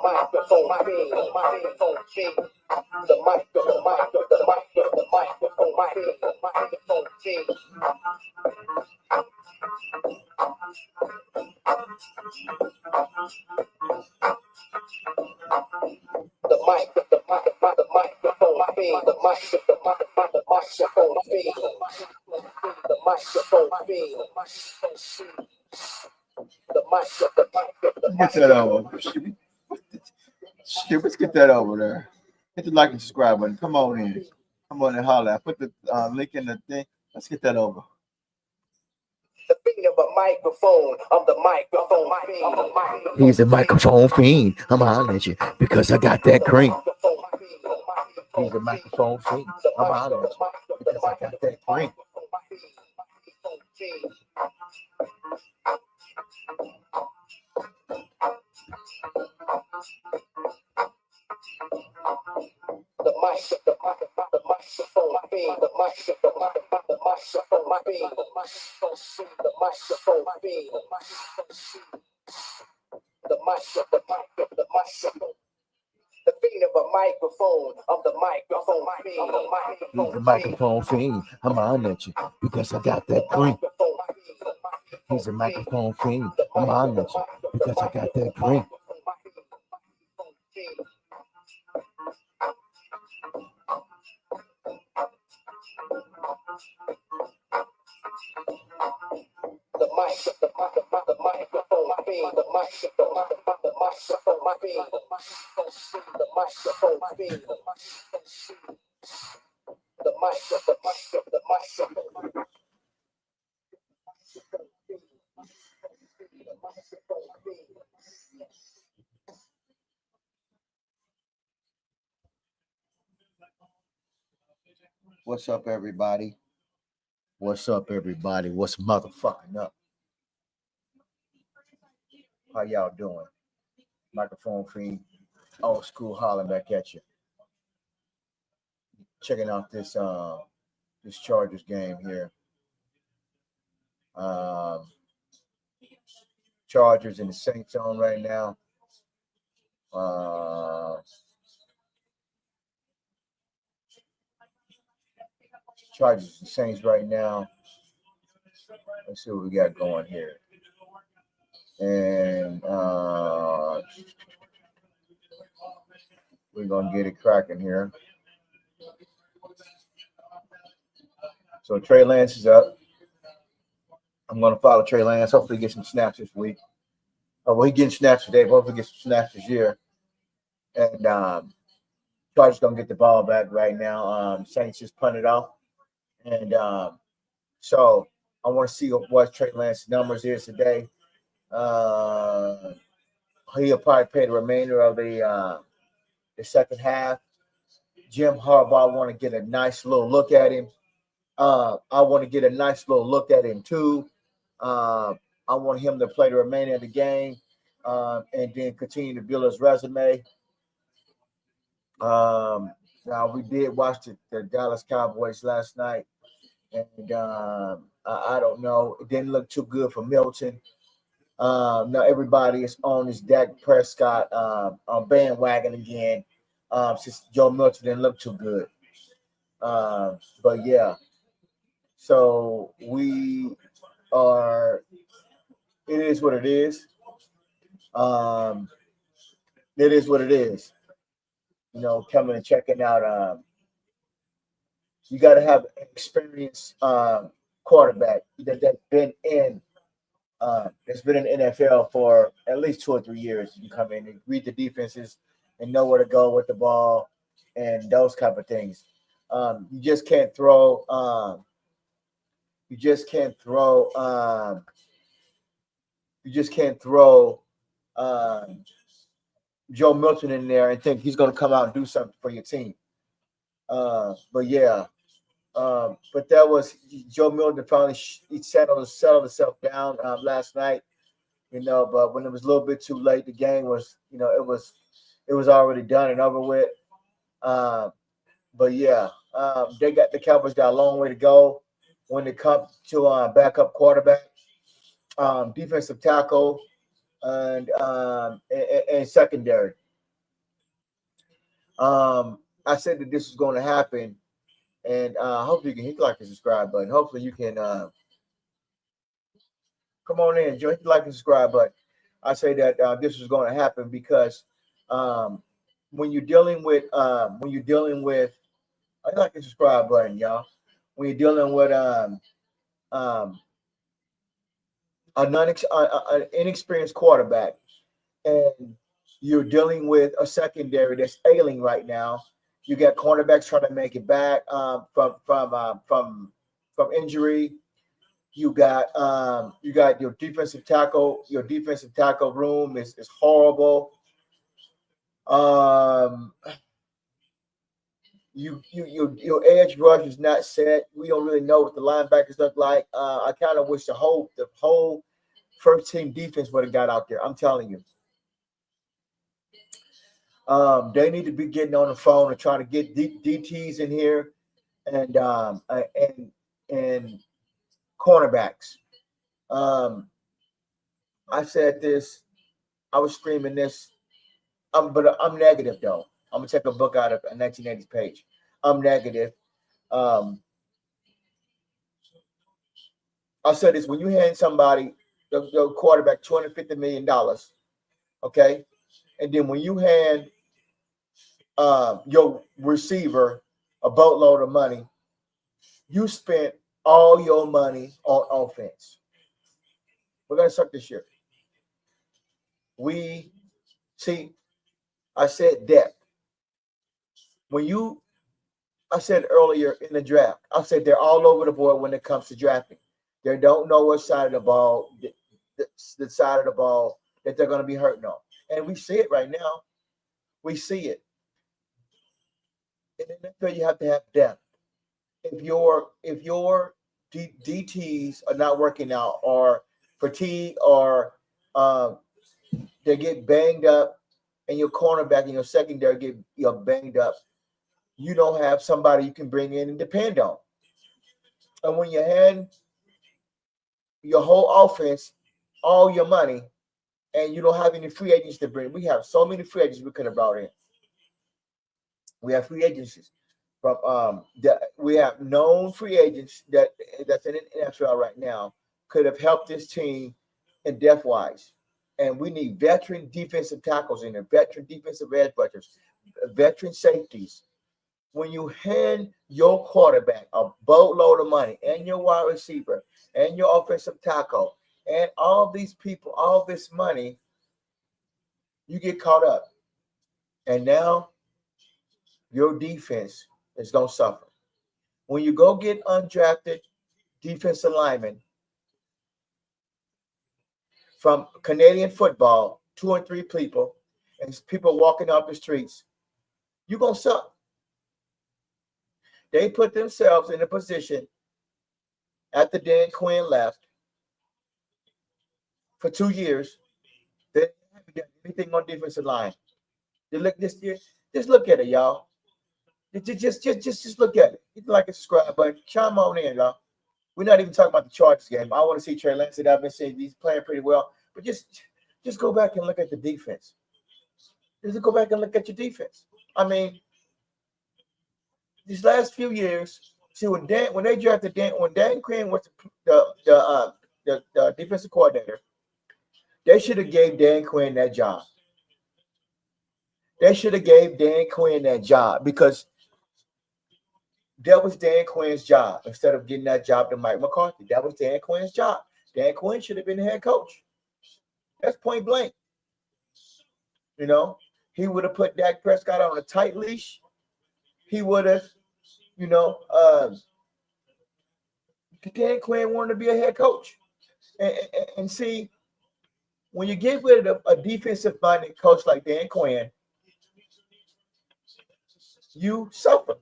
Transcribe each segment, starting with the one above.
microphone fiend, the microphone fiend, the microphone fiend. The microphone fiend, the microphone fiend, the microphone fiend, the microphone. Get that over. Shit, let's get that over there. Hit the like and subscribe button. Come on in. Come on and holler. I put the link in the thing. Let's get that over. The fiend of a microphone, I'm the microphone fiend. He's a microphone fiend. I'm hollering at you because I got that cream. He's a microphone fiend. I'm hollering at you because I got that cream. The microphone fiend, the microphone fiend, the microphone fiend, the microphone. The fiend of a microphone, of the microphone fiend. He's a microphone fiend. I'm hollering at you because I got that cream. He's a microphone fiend. I'm hollering at you because I got that cream. The microphone fiend, the microphone fiend, the microphone fiend, the microphone. What's up, everybody? What's up, everybody? What's motherfucking up? How y'all doing? Microphone fiend, old school hollering back at you. Checking out this this Chargers game here. Chargers in the Saints zone right now. Chargers and Saints right now. Let's see what we got going here. And we're gonna get it cracking here. So Trey Lance is up. I'm gonna follow Trey Lance. Hopefully get some snaps this week. Oh, well, he getting snaps today. Hopefully get some snaps this year. And Chargers gonna get the ball back right now. Saints just punted off. And so I want to see what Trey Lance's numbers is today. He'll probably play the remainder of the second half. Jim Harbaugh want to get a nice little look at him. I want to get a nice little look at him too. I want him to play the remainder of the game and then continue to build his resume. Now we did watch the Dallas Cowboys last night, and I don't know. It didn't look too good for Milton. Now everybody is on this Dak Prescott bandwagon again since Joe Milton didn't look too good. But yeah, so we are. It is what it is. It is what it is. You know, coming and checking out. You got to have an experienced quarterback that's been in the NFL for at least 2 or 3 years. You come in and read the defenses and know where to go with the ball and those type of things. You just can't throw. You just can't throw. Joe Milton in there and think he's going to come out and do something for your team. But yeah. But that was Joe Milton finally he settled himself down last night, you know. But when it was a little bit too late, the game was, you know, it was already done and over with. But yeah, the Cowboys got a long way to go when it comes to backup quarterback, defensive tackle, and secondary. I said that this is going to happen, and hopefully you can hit the like and subscribe button. Hopefully you can come on in, join the like and subscribe button. I say that this is going to happen because when you're dealing with I like the subscribe button, y'all. When you're dealing with an inexperienced quarterback, and you're dealing with a secondary that's ailing right now. You got cornerbacks trying to make it back from injury. You got your defensive tackle. Your defensive tackle room is horrible. Your edge rush is not set. We don't really know what the linebackers look like. I kind of wish the whole first team defense would have got out there. I'm telling you. They need to be getting on the phone and trying to get DTs in here and cornerbacks. I said this. I was screaming this. But I'm negative though. I'm gonna take a book out of a 1980s page. I'm negative. I said this: when you hand somebody your quarterback $250 million, okay, and then when you hand your receiver a boatload of money, you spent all your money on offense. We're gonna start this year. We see. I said depth. I said earlier in the draft, I said they're all over the board when it comes to drafting. They don't know what side of the ball, the side of the ball that they're going to be hurting on. And we see it right now. We see it. In the NFL, you have to have depth. If your DTs are not working out, or fatigue, or they get banged up, and your cornerback and your secondary get banged up, you don't have somebody you can bring in and depend on. And when you hand your whole offense all your money and you don't have any free agents to bring, we have so many free agents we could have brought in. We have free agencies from we have known free agents that's in the NFL right now could have helped this team in depth wise. And we need veteran defensive tackles in there, veteran defensive edge rushers, veteran safeties. When you hand your quarterback a boatload of money and your wide receiver and your offensive tackle and all these people, all this money, you get caught up. And now your defense is going to suffer. When you go get undrafted defensive linemen from Canadian football, 2 or 3 people, and people walking off the streets, you're going to suck. They put themselves in a position after Dan Quinn left for 2 years. They haven't done anything on defensive line. They look this year. Just look at it, y'all. Just look at it. Hit the like and subscribe button. Chime on in, y'all. We're not even talking about the Chargers game. I want to see Trey Lance. I've been saying he's playing pretty well, but just go back and look at the defense. Just go back and look at your defense. I mean, these last few years, see when Dan Quinn was the defensive coordinator, they should have gave Dan Quinn that job. They should have gave Dan Quinn that job because that was Dan Quinn's job instead of getting that job to Mike McCarthy. That was Dan Quinn's job. Dan Quinn should have been the head coach. That's point blank. You know, he would have put Dak Prescott on a tight leash. He would have, Dan Quinn wanted to be a head coach. And see, when you get rid of a defensive-minded coach like Dan Quinn, you suffer.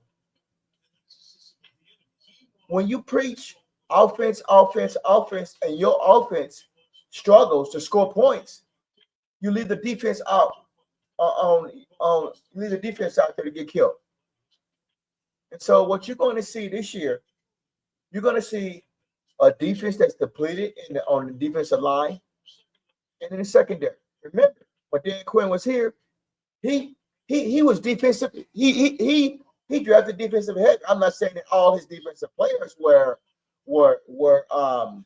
When you preach offense, and your offense struggles to score points, you leave the defense out leave the defense out there to get killed. And so what you're going to see this year, you're going to see a defense that's depleted on the defensive line and in the secondary. Remember, when Dan Quinn was here, he he was defensive. He drafted defensive head. I'm not saying that all his defensive players were all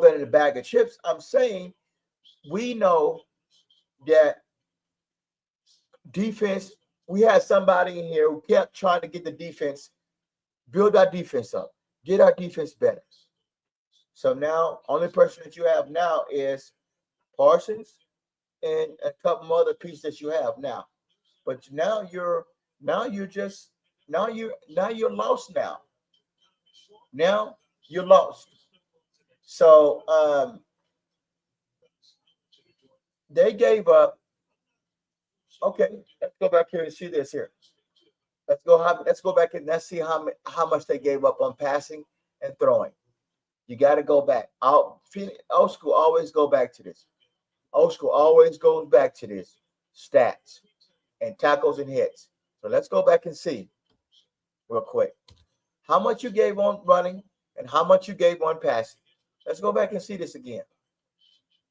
been in a bag of chips. I'm saying we know that defense. We had somebody in here who kept trying to get the defense, build our defense up, get our defense better. So now, only person that you have now is Parsons and a couple other pieces that you have now. But now you're just now you're lost now. Now you're lost. So they gave up. Okay, let's go back here and see this here. Let's go back and let's see how much they gave up on passing and throwing. You got to go back. Old school always go back to this. Old school always goes back to this stats and tackles and hits. So let's go back and see real quick how much you gave on running and how much you gave on passing. Let's go back and see this again.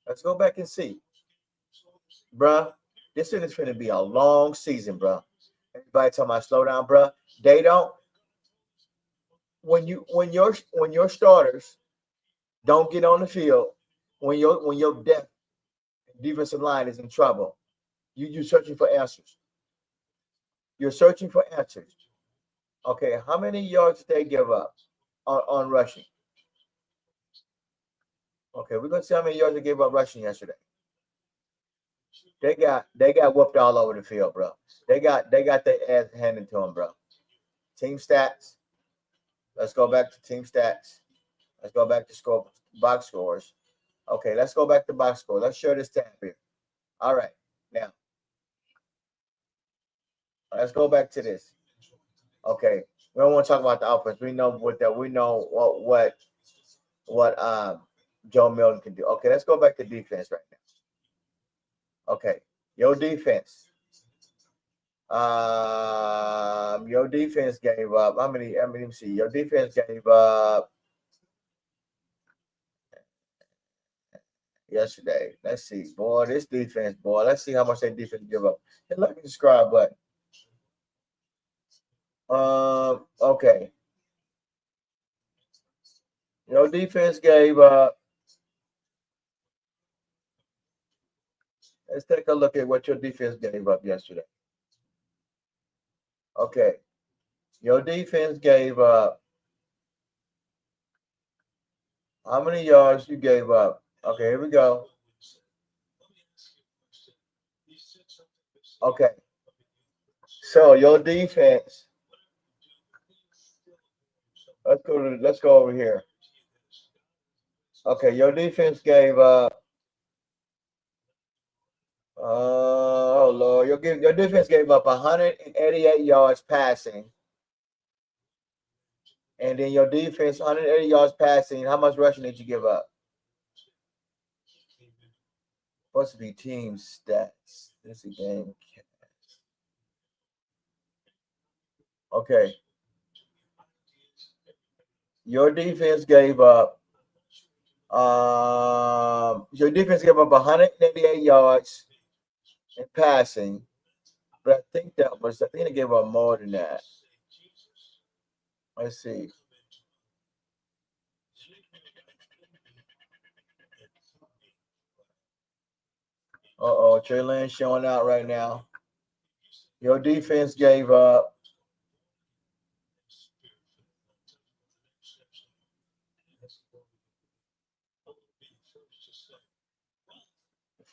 Let's go back and see, bruh. This is going to be a long season, bruh. Everybody talking about slow down, bruh. They don't. When your starters don't get on the field, when your depth defensive line is in trouble, you're searching for answers. You're searching for answers. Okay, how many yards did they give up on rushing? Okay, we're gonna see how many yards they gave up rushing yesterday. They got whooped all over the field, bro. They got their ass handed to them, bro. Team stats. Let's go back to team stats. Let's go back to box scores. Okay, let's go back to box score. Let's share this tab here. All right, now let's go back to this. Okay, we don't want to talk about the offense. We know what Joe Milton can do. Okay, let's go back to defense right now. Okay, your defense. Your defense gave up. Let me see. Your defense gave up yesterday. Let's see, boy. This defense, boy. Let's see how much that defense give up. Hit like and subscribe button. Okay. Your defense gave up. Let's take a look at what your defense gave up yesterday. Okay. Your defense gave up. How many yards you gave up? Okay, here we go. Okay. So your defense. Let's go over here. Okay, your defense gave up. Oh Lord, your defense gave up 188 yards passing. And then your defense, 180 yards passing. How much rushing did you give up? Supposed to be team stats. This is a game. Okay. Your defense gave up. Your defense gave up 188 yards in passing, but I think they gave up more than that. Let's see. Trey Lance showing out right now. Your defense gave up.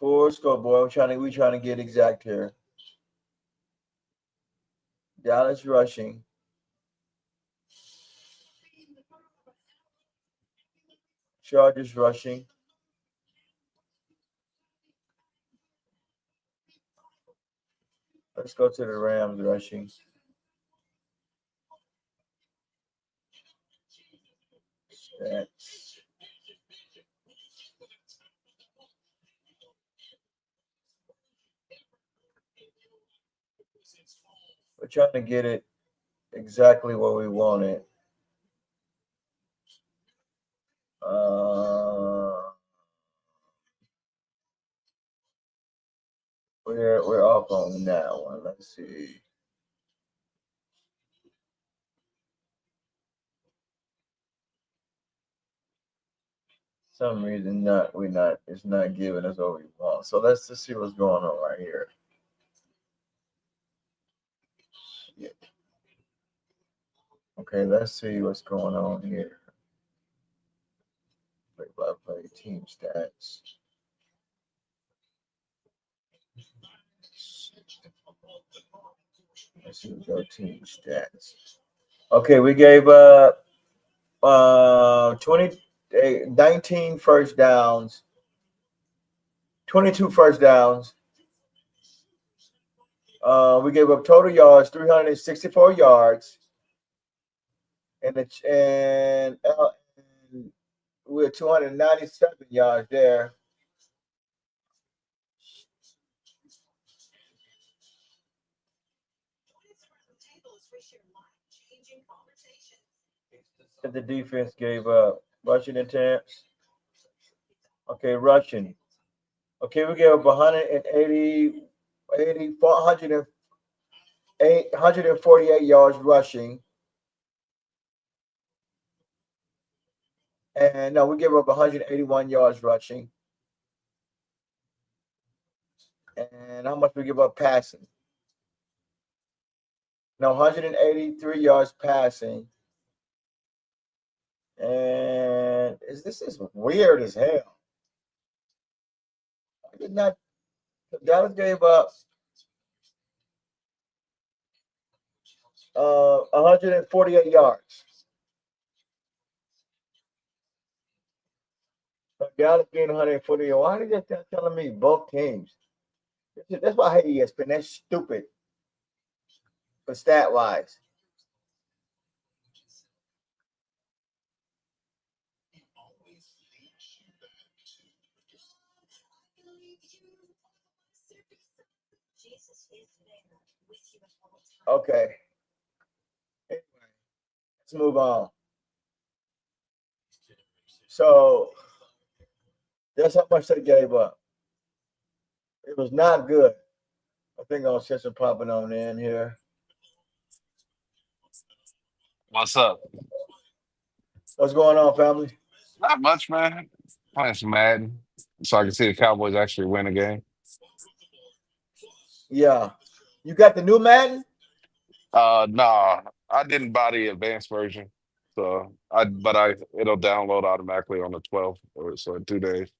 Full score, boy. We trying to get exact here. Dallas rushing. Chargers rushing. Let's go to the Rams rushing. Stats. We're trying to get it exactly where we want it. we're off on that one. Let's see. Some reason it's not giving us what we want. So let's just see what's going on right here. Shit. Okay, let's see what's going on here. Play team stats. Let's see, go team stats. Okay, we gave up 19 first downs, 22 first downs. We gave up total yards 364 yards, and we're 297 yards there. The defense gave up rushing attempts. Okay, rushing. Okay, we gave up 148 yards rushing. And no, we gave up 181 yards rushing. And how much we give up passing? No, 183 yards passing. And this is weird as hell. I did not. Dallas gave up 148 yards. Dallas gained 140. Why are you telling me both teams? That's why I hate ESPN. That's stupid. For stat wise. Okay. Anyway, let's move on. So that's how much they gave up. It was not good. I think I'll set some popping on in here. What's up? What's going on, family? Not much, man. Playing some Madden, so I can see the Cowboys actually win a game. Yeah. You got the new Madden? Nah, I didn't buy the advanced version, so it'll download automatically on the 12th or so in 2 days.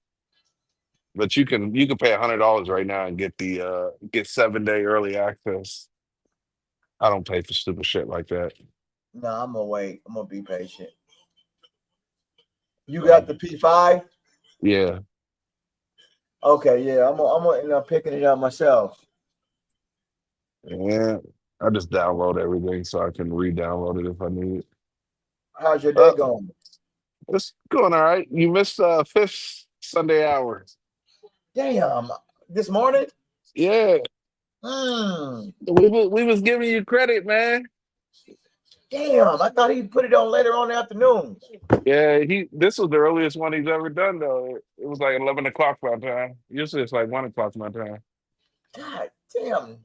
But you can pay $100 right now and get the get 7-day early access. I don't pay for stupid shit like that. No, I'm gonna wait. I'm gonna be patient. You got the P5? Yeah. Okay, yeah. I'm gonna end up picking it up myself. Yeah. I just download everything so I can re-download it if I need it. How's your day going? It's going all right. You missed fifth Sunday hour. Damn. This morning? Yeah. Hmm. We was giving you credit, man. Damn. I thought he put it on later on in the afternoon. Yeah, this was the earliest one he's ever done though. It was like 11 o'clock my time. Usually it's like 1 o'clock my time. God damn.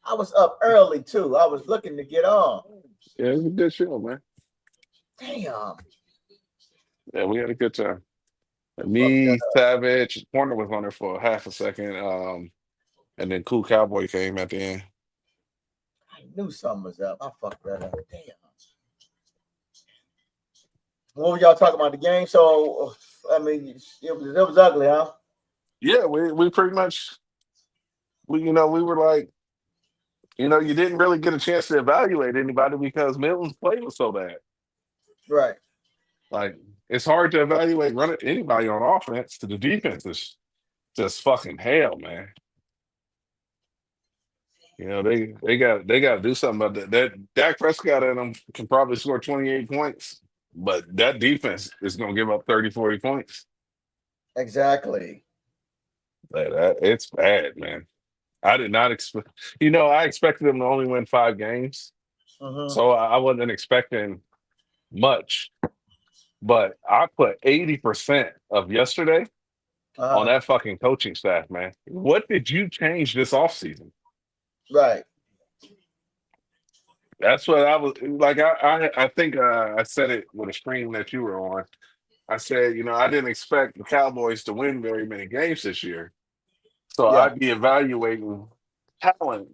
I was up early too. I was looking to get on. Yeah, it was a good show, man. Damn. Yeah, we had a good time. Me, Savage, Warner was on there for half a second. And then Cool Cowboy came at the end. I knew something was up. I fucked that up. Damn. What were y'all talking about the game? So I mean, it was ugly, huh? Yeah, we pretty much we were like, you didn't really get a chance to evaluate anybody because Milton's play was so bad. Right. Like it's hard to evaluate running anybody on offense. To the defense is just fucking hell, man. They got to do something about that. That Dak Prescott in them can probably score 28 points, but that defense is going to give up 30, 40 points. Exactly. It's bad, man. I did not expect. I expected them to only win 5 games, so I wasn't expecting much. But I put 80% of yesterday on that fucking coaching staff, man. What did you change this offseason? Right. That's what I was like. I think I said it with a stream that you were on. I said, I didn't expect the Cowboys to win very many games this year. So Yeah. I'd be evaluating talent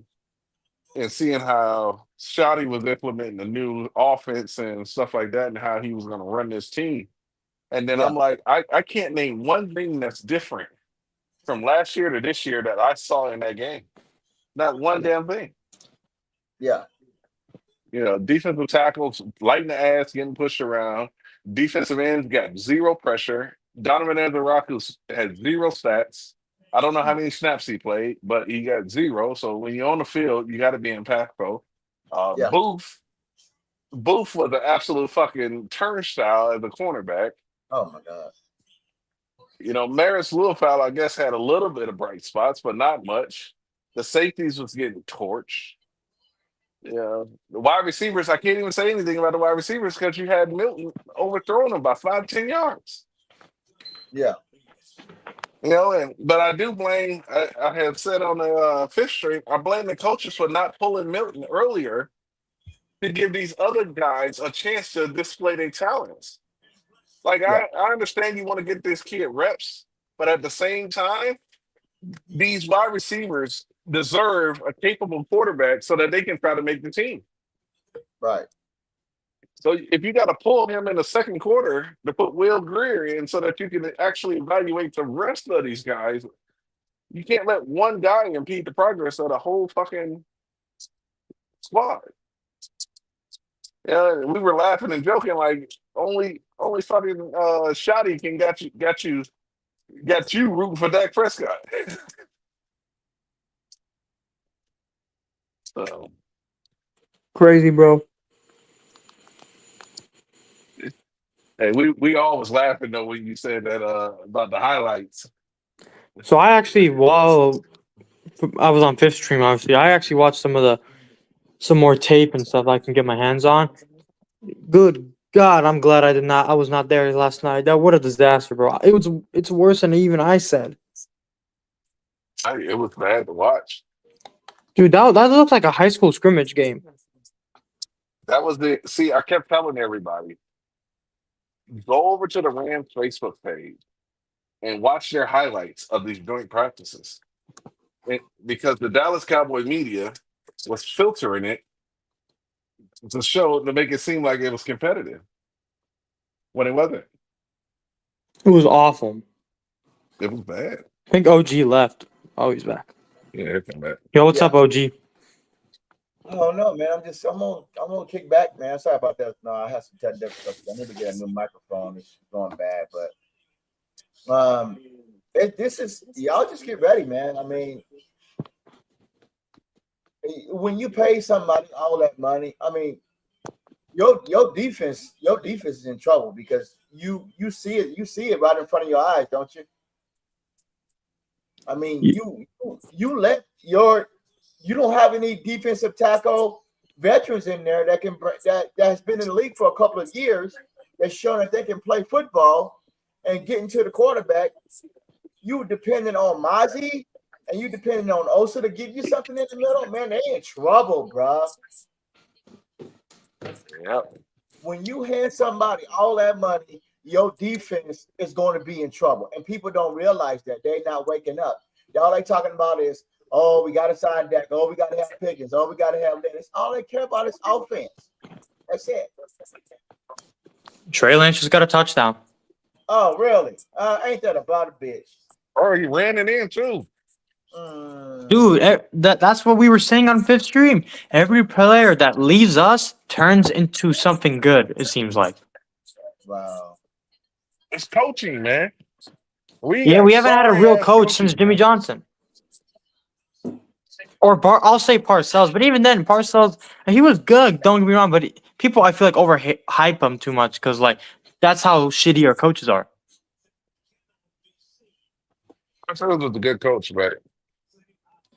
and seeing how Shotty was implementing the new offense and stuff like that and how he was going to run this team. And then Yeah. I'm like, I can't name one thing that's different from last year to this year that I saw in that game. Not one damn thing. Yeah. Defensive tackles lighting the ass, getting pushed around. Defensive ends got zero pressure. Donovan Ezra-Raku had zero stats. I don't know how many snaps he played, but he got zero. So when you're on the field, you got to be impactful. Yeah. Booth was an absolute fucking turnstile as a cornerback. Oh my God. Maris Littlefowl, I guess, had a little bit of bright spots, but not much. The safeties was getting torched. The wide receivers, I can't even say anything about the wide receivers because you had Milton overthrowing them by 5-10 yards. Yeah. But I do blame, I had said on the fifth stream, I blame the coaches for not pulling Milton earlier to give these other guys a chance to display their talents. Like, Yeah. I understand you want to get this kid reps, but at the same time, these wide receivers deserve a capable quarterback so that they can try to make the team. Right. So if you got to pull him in the second quarter to put Will Greer in so that you can actually evaluate the rest of these guys, you can't let one guy impede the progress of the whole fucking squad. We were laughing and joking like only fucking Shotty can got you rooting for Dak Prescott. So Crazy, bro. hey, we always laughing though when you said that about the highlights. So I actually, while I was on fifth stream, obviously, I actually watched some more tape and stuff I can get my hands on. Good God, I'm glad I was not there last night. What a disaster, bro. It's worse than even I said. It was bad to watch. Dude, that looked like a high school scrimmage game. That was I kept telling everybody, go over to the Rams Facebook page and watch their highlights of these joint practices. Because the Dallas Cowboy media was filtering it to make it seem like it was competitive when it wasn't. It was awful. It was bad. I think OG left. Oh, he's back. Yeah, he'll come back. Yo, what's up, OG? Oh no, man. I'm gonna kick back, man. Sorry about that. No, I have some technical stuff. I need to get a new microphone. It's going bad, but this is y'all just get ready, man. I mean, when you pay somebody all that money, I mean, your defense is in trouble because you see it right in front of your eyes, don't you? I mean, you don't have any defensive tackle veterans in there that's been in the league for a couple of years that's shown that they can play football and get into the quarterback. You depending on Mozzie and you depending on Osa to give you something in the middle, man, they in trouble, bro. Yep. When you hand somebody all that money, your defense is going to be in trouble. And people don't realize that. They're not waking up. All they talking about is, oh, we got to sign Dak. Oh, we got to have Pickens. Oh, we got to have that. It's all they care about is offense. That's it. Trey Lance just got a touchdown. Oh, really? Ain't that about a bitch? Oh, he ran it in too. Dude, that's what we were saying on fifth stream. Every player that leaves us turns into something good, it seems like. Wow. It's coaching, man. We haven't had a real coach since Jimmy Johnson. Or I'll say Parcells, but even then, Parcells, he was good, don't get me wrong, but people, I feel like, overhype him too much because, like, that's how shitty our coaches are. Parcells was a good coach, but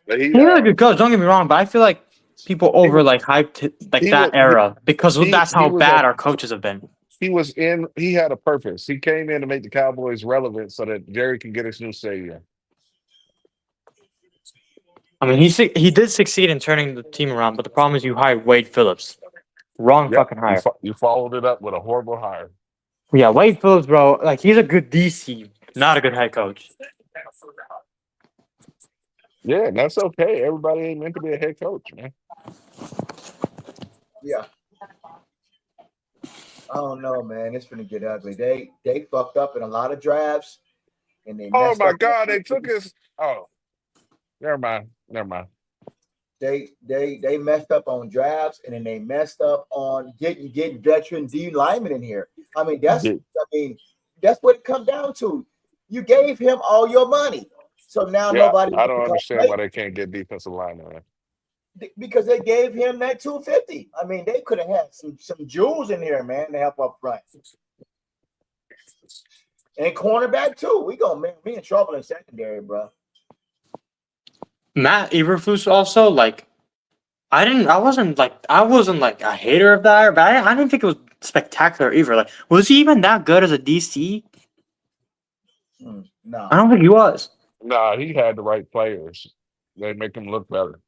He was a good coach, don't get me wrong, but I feel like people hyped that era because that's how bad our coaches have been. He had a purpose. He came in to make the Cowboys relevant so that Jerry can get his new stadium. I mean, he did succeed in turning the team around, but the problem is you hired Wade Phillips. Wrong Yep. fucking hire. You followed it up with a horrible hire. Yeah, Wade Phillips, bro. Like, he's a good DC, not a good head coach. Yeah, and that's okay. Everybody ain't meant to be a head coach, man. Yeah. I don't know, man. It's gonna get ugly. They fucked up in a lot of drafts, and they Oh messed my up. God, they took his. Oh, never mind. They messed up on drafts, and then they messed up on getting veteran D linemen in here. I mean, that's what it comes down to. You gave him all your money, so now Yeah, nobody I wants don't to come understand play why they can't get defensive linemen. Man. because they gave him that $250. I mean, they could have had some jewels in here, man, to help up front. And cornerback too. We gonna be in trouble in secondary, bro. Matt Eberflus also, like, I wasn't like a hater of that, but I didn't think it was spectacular either. Like, was he even that good as a DC? No. I don't think he was. Nah, he had the right players. They make him look better.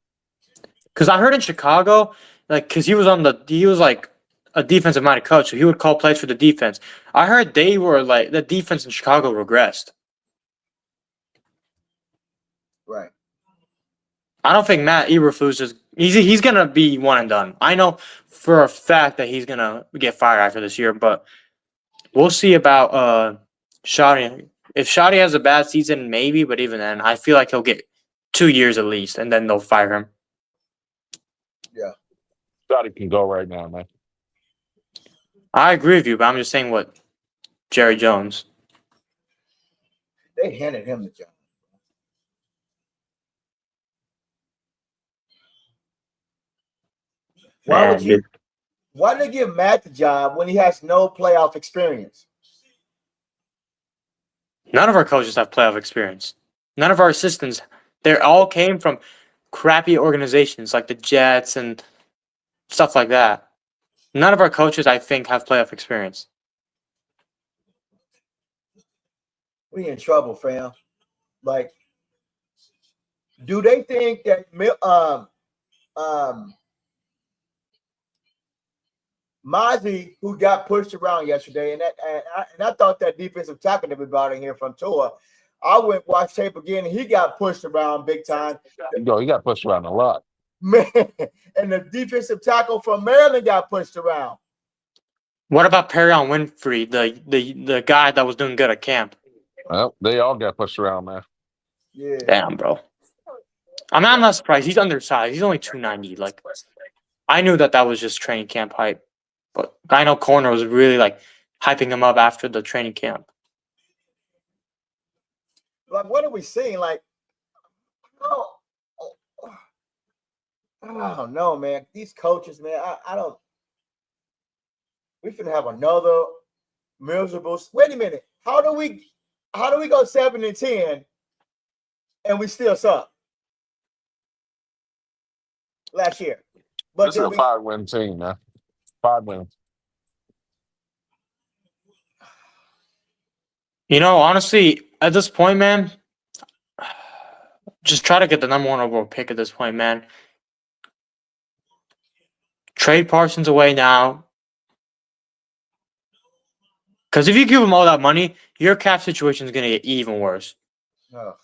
Because I heard in Chicago, like, because he was like a defensive minded coach, so he would call plays for the defense. I heard they were like the defense in Chicago regressed. Right. I don't think Matt Eberflus is he's gonna be one and done. I know for a fact that he's gonna get fired after this year, but we'll see about Shoddy. If Shoddy has a bad season, maybe, but even then, I feel like he'll get 2 years at least, and then they'll fire him. Yeah. Scotty can go right now, man. I agree with you, but I'm just saying what Jerry Jones. They handed him the job. Why did they give Matt the job when he has no playoff experience? None of our coaches have playoff experience. None of our assistants. They all came from crappy organizations like the Jets and stuff like that. None of our coaches, I think, have playoff experience. We in trouble, fam. Like, do they think that Mozzie, who got pushed around yesterday, and I thought that defensive tackle that we brought in here from Tua, I went watch tape again, and he got pushed around big time. He got pushed around a lot. Man, and the defensive tackle from Maryland got pushed around. What about Perion Winfrey, the guy that was doing good at camp? Well, they all got pushed around, man. Yeah. Damn, bro. I'm not surprised. He's undersized. He's only 290. Like, I knew that was just training camp hype, but I know Corner was really like hyping him up after the training camp. Like, what are we seeing? Like, I don't know, man. These coaches, man, I don't. We finna have another miserable. Wait a minute. How do we go 7-10 and we still suck? Last year, but This is a 5-win team, man. 5 wins. You know, honestly, at this point, man, just try to get the number 1 overall pick at this point, man. Trade Parsons away now. Because if you give him all that money, your cap situation is going to get even worse. Oh.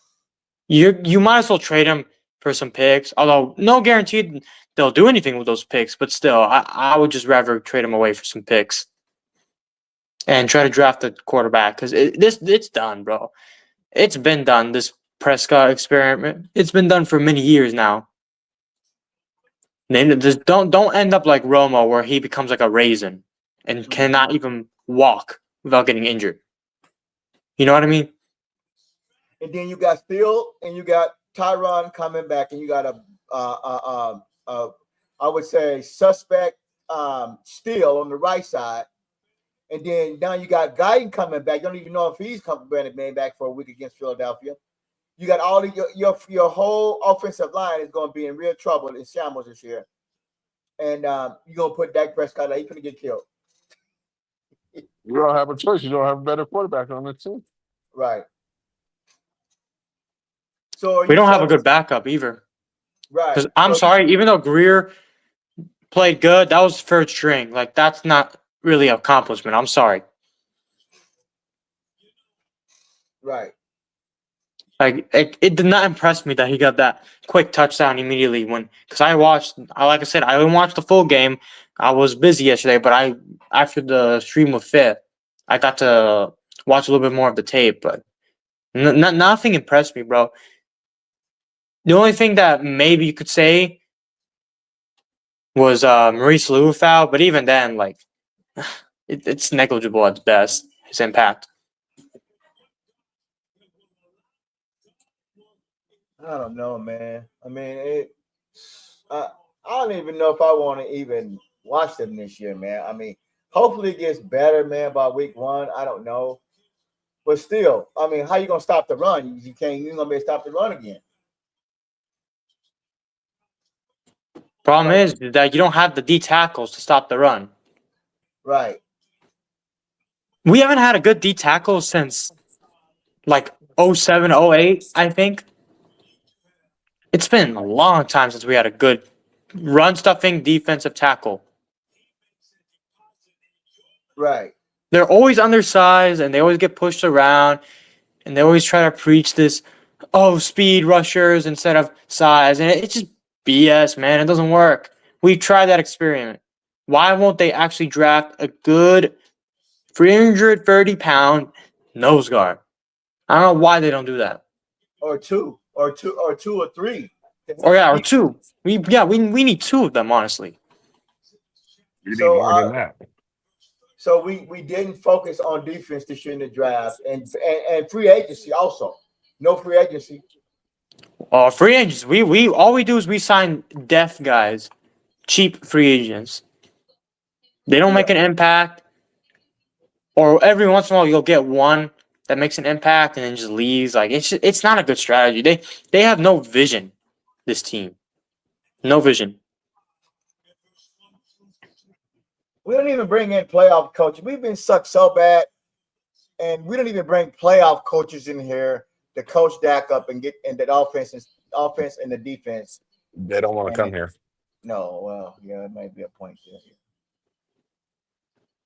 You might as well trade him for some picks, although no guarantee they'll do anything with those picks, but still, I would just rather trade him away for some picks and try to draft a quarterback because it's done, bro. It's been done, this Prescott experiment. It's been done for many years now. Just don't end up like Romo where he becomes like a raisin and cannot even walk without getting injured. You know what I mean? And then you got Phil and you got Tyron coming back, and you got I would say suspect Steele on the right side, and then now you got Guyton coming back. You don't even know if he's coming back for a week against Philadelphia. You got all of your whole offensive line is going to be in real trouble in shambles this year, and you're gonna put Dak Prescott out. He's gonna get killed. You don't have a choice. You don't have a better quarterback on the team. Right. So are We you don't have a telling good backup either. right? Because I'm So sorry, even though Greer played good, that was third string. Like that's not really an accomplishment. I'm sorry. right. Like it did not impress me that he got that quick touchdown immediately when because like I said, I didn't watch the full game. I was busy yesterday, but after the stream of fifth, I got to watch a little bit more of the tape, but nothing impressed me, bro. The only thing that maybe you could say was Maurice Lou foul, but even then, like it's negligible at best. His impact. I don't know, man. I mean, I don't even know if I want to even watch them this year, man. I mean, hopefully it gets better, man, by week 1. I don't know. But still, I mean, how you gonna stop the run? You can't. You're gonna be able to stop the run again. Problem Like, is that you don't have the D tackles to stop the run. right, We haven't had a good D tackle since like 07, 08, I think. It's been a long time since we had a good run stuffing defensive tackle. right. They're always undersized and they always get pushed around and they always try to preach this, oh, speed rushers instead of size. And it's just BS, man. It doesn't work. We tried that experiment. Why won't they actually draft a good 330-pound nose guard? I don't know why they don't do that. Or two, or three. Or yeah, or two. We need two of them, honestly. You need So, more than that. so we didn't focus on defense this year in the draft and free agency also. No free agency. Free agents. We all we do is we sign deaf guys, cheap free agents. They don't Yeah. make an impact. Or every once in a while you'll get one that makes an impact and then just leaves. Like it's not a good strategy. They have no vision. This team, no vision. We don't even bring in playoff coaches. We've been sucked so bad, and we don't even bring playoff coaches in here to coach Dak up and get in that offense and the defense. They don't want to come And here. no, well, yeah, it might be a point there.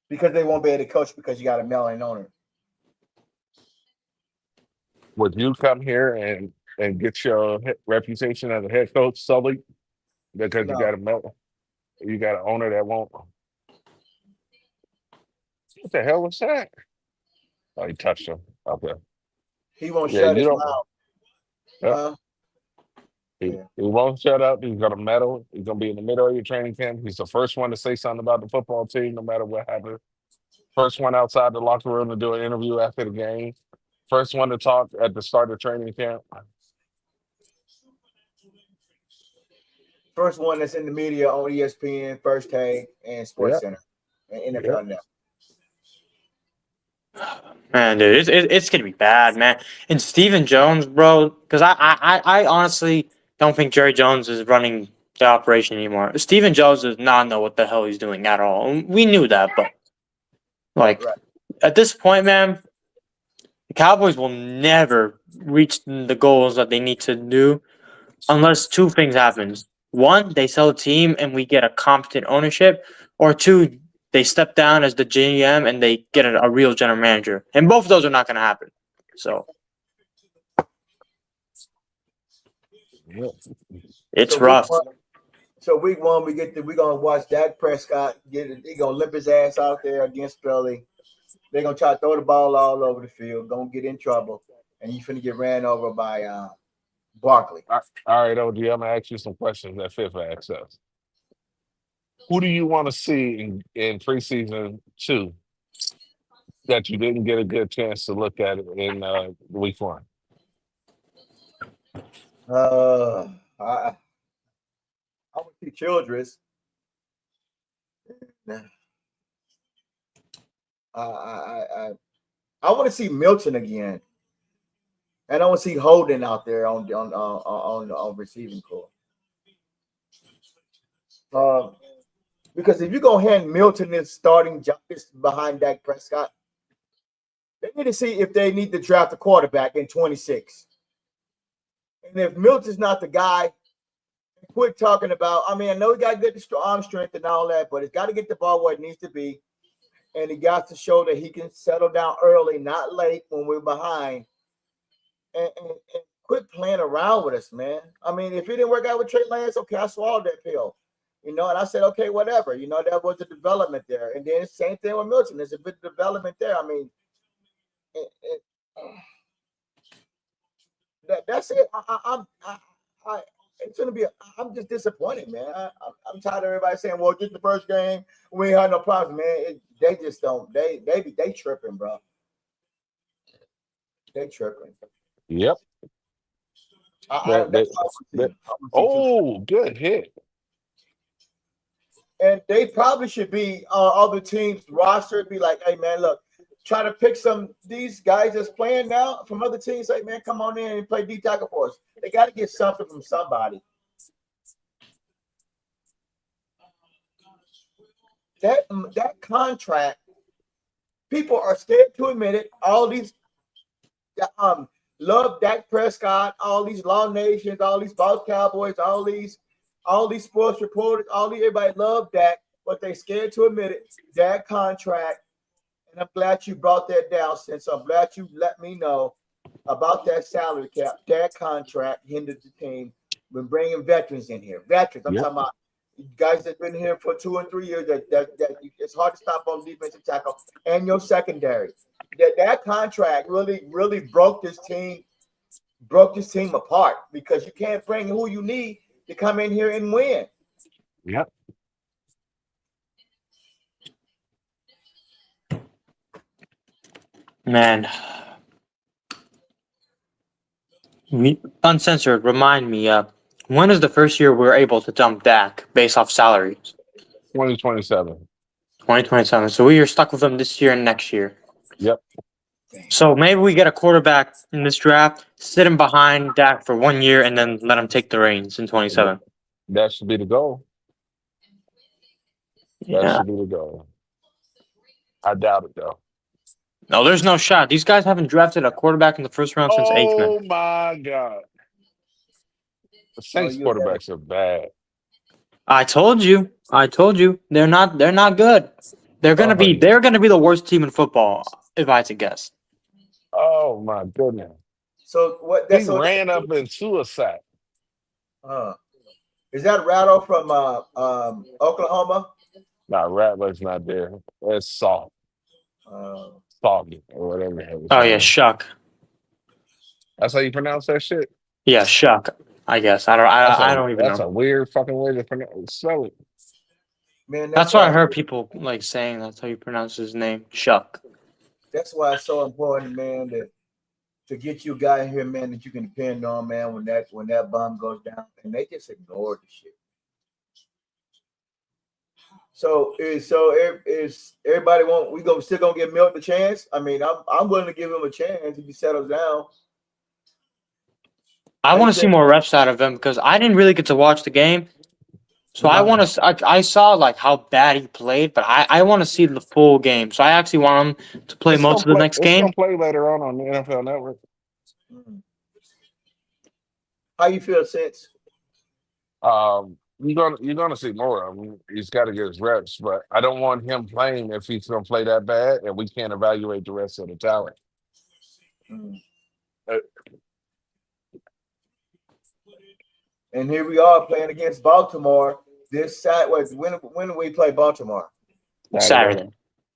Because they won't be able to coach because you got a mail-in owner. Would you come here and get your reputation as a head coach sullied because No. you got an owner that won't? What the hell was that? Oh, he touched him. Okay. He won't Yeah, shut you his don't. mouth. Yep. He Yeah. won't shut up. He's gonna medal. He's gonna be in the middle of your training camp. He's the first one to say something about the football team, no matter what happens. First one outside the locker room to do an interview after the game. First one to talk at the start of training camp. First one that's in the media on ESPN, First Take, and Sports Yep. Center, and Yep. NFL Network. Man, dude, it's gonna be bad, man. And Steven Jones, bro, because I honestly don't think Jerry Jones is running the operation anymore. Steven Jones does not know what the hell he's doing at all. And we knew that, but like Right. at this point, man, the Cowboys will never reach the goals that they need to do unless two things happens. One, they sell the team and we get a competent ownership, or two, they step down as the GM and they get a real general manager. And both of those are not going to happen. So Yep. it's So rough. week one, we're gonna watch Dak Prescott he gonna limp his ass out there against Philly. They're gonna try to throw the ball all over the field, gonna get in trouble, and you finna get ran over by Barkley. All right, OG, I'm gonna ask you some questions that Fifth asked us. Who do you want to see in preseason 2 that you didn't get a good chance to look at it in week 1? I would see Childress. I want to see Milton again, and I want to see Holden out there on receiving core. Because if you're gonna hand Milton this starting job behind Dak Prescott, they need to see if they need to draft a quarterback in 26. And if Milton's not the guy, quit talking about. I mean, I know he got to get the arm strength and all that, but it's got to get the ball where it needs to be, and he got to show that he can settle down early, not late when we're behind, and quit playing around with us, man. I mean, if it didn't work out with Trey Lance, okay, I swallowed that pill, and I said, okay, whatever, that was a development there, and then same thing with Milton. There's a bit of development there. I mean, that's it. It's gonna be. I'm just disappointed, man. I'm tired of everybody saying, "Well, just the first game, we ain't had no problems, man." They just don't. They tripping, bro. They tripping. Yep. Good hit. And they probably should be other teams' roster. Be like, hey, man, look, try to pick these guys that's playing now from other teams. Say, man, come on in and play D tackle for us. They got to get something from somebody. That contract, people are scared to admit it. All these love Dak Prescott, all these Law Nations, all these Boss Cowboys, all these sports reporters, everybody love Dak, but they scared to admit it. That contract, and I'm glad you brought that down, since I'm glad you let me know about that salary cap. That contract hindered the team when bringing veterans in here. Veterans, I'm talking about guys that've been here for 2 and 3 years. That it's hard to stop on defensive tackle and your secondary. That contract really broke this team apart, because you can't bring who you need to come in here and win. Yep. Man, Uncensored, remind me, when is the first year we're able to dump Dak based off salaries? 2027. 2027. So we are stuck with him this year and next year. Yep. So maybe we get a quarterback in this draft, sit him behind Dak for 1 year, and then let him take the reins in 27. That should be the goal. That should be the goal. I doubt it, though. No, there's no shot. These guys haven't drafted a quarterback in the first round since Aikman. Oh, my God. The Saints quarterbacks are bad. I told you. They're not good. They're gonna be the worst team in football, if I had to guess. Oh, my goodness. So what? He ran up in suicide. Is that Rattle from Oklahoma? Nah, Rattler's not there. It's Salt. Soggy or whatever. Oh yeah, Shuck. That's how you pronounce that shit? Yeah, Shuck. I guess. I don't even know. That's a weird fucking way to spell it. Man, that's why I heard people like saying that's how you pronounce his name, Shuck. That's why it's so important, man, to get you a guy here, man, that you can depend on, man, when that bomb goes down, and they just ignore the shit. So is everybody still gonna give Milt the chance? I mean, I'm willing to give him a chance if he settles down. I want to see more reps out of him, because I didn't really get to watch the game. So I saw like how bad he played, but I want to see the full game. So I actually want him to play most of the next game. He's gonna play later on the NFL Network. How you feel, Since? You're gonna see more of him. He's got to get his reps, but I don't want him playing if he's gonna play that bad, and we can't evaluate the rest of the talent. And here we are playing against Baltimore this Saturday. When do we play Baltimore? Saturday.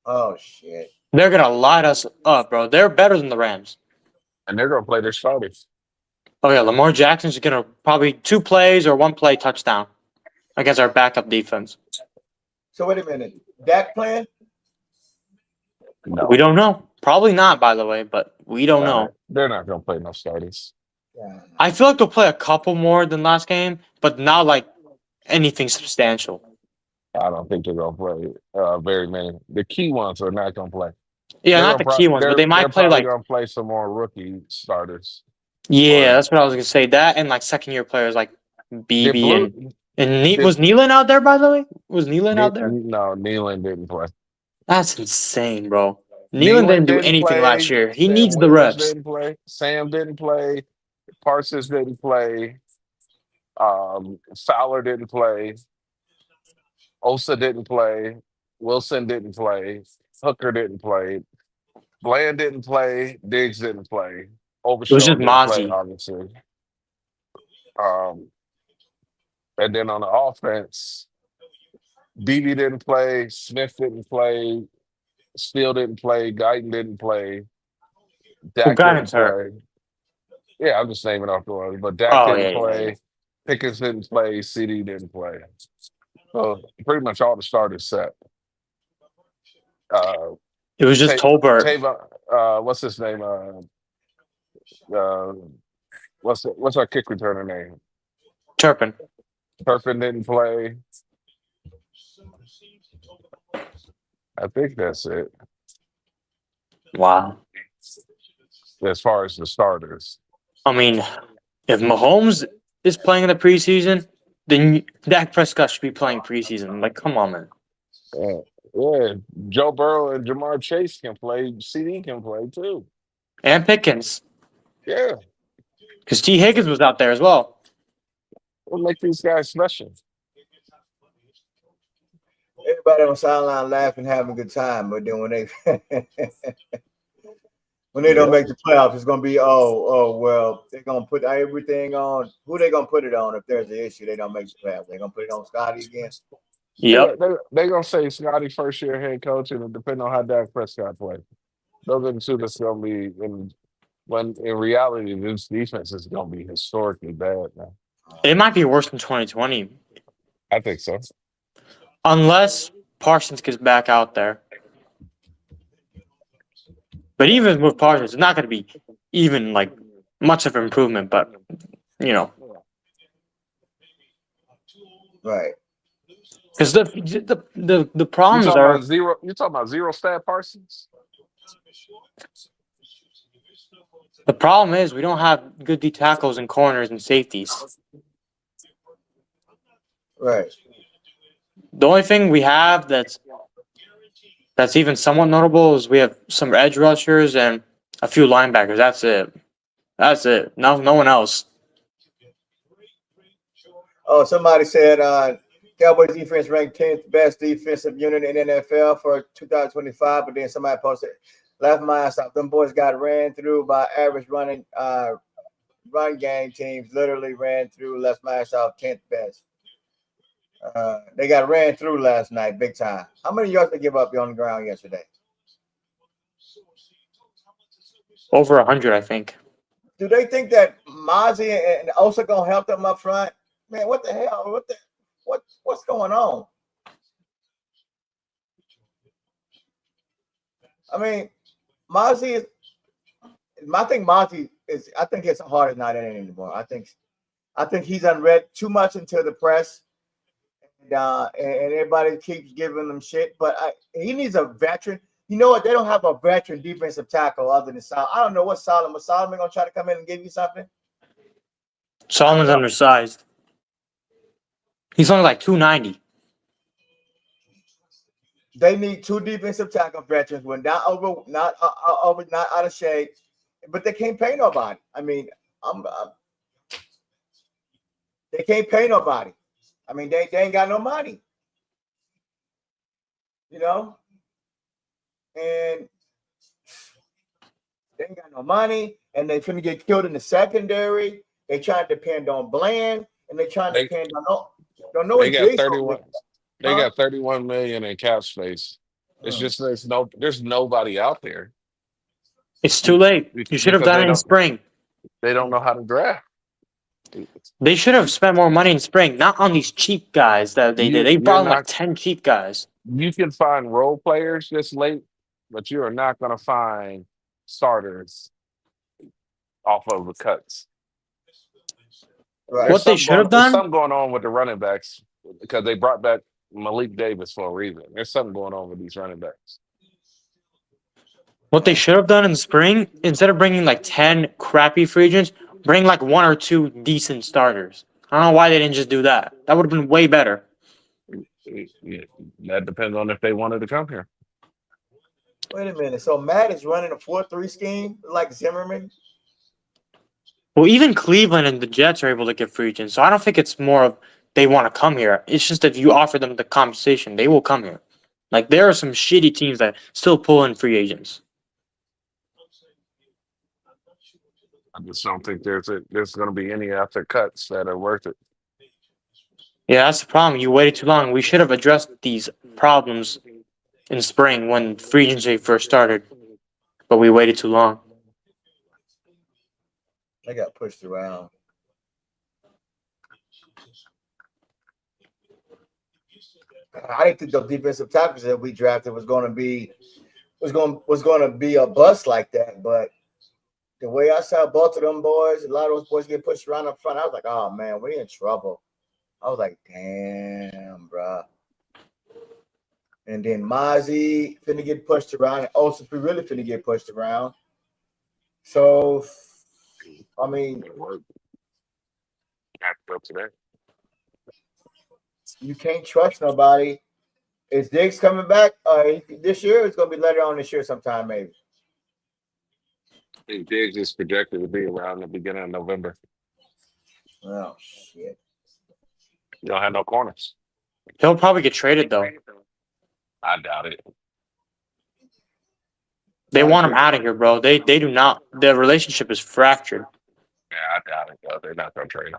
Oh shit! They're gonna light us up, bro. They're better than the Rams, and they're gonna play their starters. Oh yeah, Lamar Jackson's gonna probably 2 plays or 1 play touchdown against our backup defense. So wait a minute, Dak playing? No. We don't know. Probably not, by the way, but we don't know. They're not gonna play no starters. Yeah. I feel like they'll play a couple more than last game, but not like anything substantial. I don't think they're gonna play very many. The key ones are not gonna play. Yeah, not the key ones, but they might play like. They're gonna play some more rookie starters. Yeah, that's what I was gonna say. That and like second-year players like BB And was Nealon out there, by the way? Was Nealon out there? No, Nealon didn't play. That's insane, bro. Nealon didn't do anything last year. He Sam needs the Williams reps. didn't play. Sam didn't play. Parsons didn't play. Fowler didn't play. Osa didn't play. Wilson didn't play. Hooker didn't play. Bland didn't play. Diggs didn't play. It was Overshow just didn't play, Mozzie. obviously. And then on the offense, BB didn't play. Smith didn't play. Steele didn't play. Guyton didn't play. Dak didn't Guyton's hurt. play. Yeah, I'm just naming off the ones. But Dak Oh, didn't yeah. play. Pickens didn't play. CD didn't play. So pretty much all the starters set. It was just Tolbert. Tavon, what's his name? What's our kick returner name? Turpin. Turpin didn't play. I think that's it. Wow. As far as the starters. I mean, if Mahomes is playing in the preseason, then Dak Prescott should be playing preseason. Like, come on, man. Yeah, Joe Burrow and Jamar Chase can play. CD can play too. And Pickens. Yeah, Because T. Higgins was out there as well. What make these guys special? Everybody on the sideline laughing, having a good time, but then when they don't make the playoffs, it's gonna be well, they're gonna put everything on. Who they gonna put it on if there's an issue? They don't make the playoffs. They're gonna put it on Scotty again. Yep. They're gonna say Scotty first year head coach, and it depends on how Dak Prescott plays. Those are the two that's gonna be when in reality this defense is gonna be historically bad now. It might be worse than 2020. I think so. Unless Parsons gets back out there. But even with Parsons, it's not going to be even like much of an improvement. But right? Because the problems You're talking about zero stat Parsons. The problem is we don't have good D tackles and corners and safeties. Right. The only thing we have that's even somewhat notable is we have some edge rushers and a few linebackers. That's it. No one else. Oh, somebody said Cowboys defense ranked 10th best defensive unit in NFL for 2025, but then somebody posted, left my ass off. Them boys got ran through by average run game teams. Literally ran through, left my ass off 10th best. They got ran through last night, big time. How many yards they give up on the ground yesterday? Over 100, I think. Do they think that Mozzie and Osa gonna help them up front? Man, what the hell? What's going on? I mean, Mozzie is. I think Mozzie is. I think his heart is not in it anymore. I think he's unread too much into the press. And everybody keeps giving them shit, but he needs a veteran. You know what? They don't have a veteran defensive tackle other than Solomon. I don't know what Solomon. Was Solomon gonna try to come in and give you something? Solomon's undersized. He's only like 290. They need two defensive tackle veterans when not out of shape, but they can't pay nobody. I mean, they can't pay nobody. I mean, they ain't got no money, and they ain't got no money, and they finna get killed in the secondary. They trying to depend on Bland, and they trying to depend on They got 31. They got 31 million in cap space. It's just there's nobody out there. It's too late. You should have done it in spring. They don't know how to draft. They should have spent more money in spring, not on these cheap guys that they did. They brought like 10 cheap guys. You can find role players this late, but you are not going to find starters off of the cuts. Right. What they should have done? There's something going on with the running backs because they brought back Malik Davis for a reason. There's something going on with these running backs. What they should have done in the spring, instead of bringing like 10 crappy free agents, bring like 1 or 2 decent starters. I don't know why they didn't just do that. That would have been way better. Yeah, that depends on if they wanted to come here. Wait a minute. So Matt is running a 4-3 scheme like Zimmerman. Well, even Cleveland and the Jets are able to get free agents, so I don't think it's more of they want to come here. It's just that if you offer them the compensation, they will come here. Like there are some shitty teams that still pull in free agents. I just don't think there's going to be any after cuts that are worth it. Yeah, that's the problem. You waited too long. We should have addressed these problems in spring when free agency first started, but we waited too long. They got pushed around. I didn't think those defensive tackles that we drafted was going to be a bust like that. But the way I saw both of them boys, a lot of those boys get pushed around up front, I was like, oh man, we're in trouble. I was like, damn, bro. And then Mozzie finna get pushed around, and Olsen really finna get pushed around. So, I mean, Have to go today. you can't trust nobody. Is Diggs coming back this year? It's gonna be later on this year sometime, maybe. I think Diggs is projected to be around the beginning of November. Oh shit! You don't have no corners. He'll probably get traded though. I doubt it. They want him out of here, bro. They do not. Their relationship is fractured. Yeah, I doubt it, though. They're not going to trade him.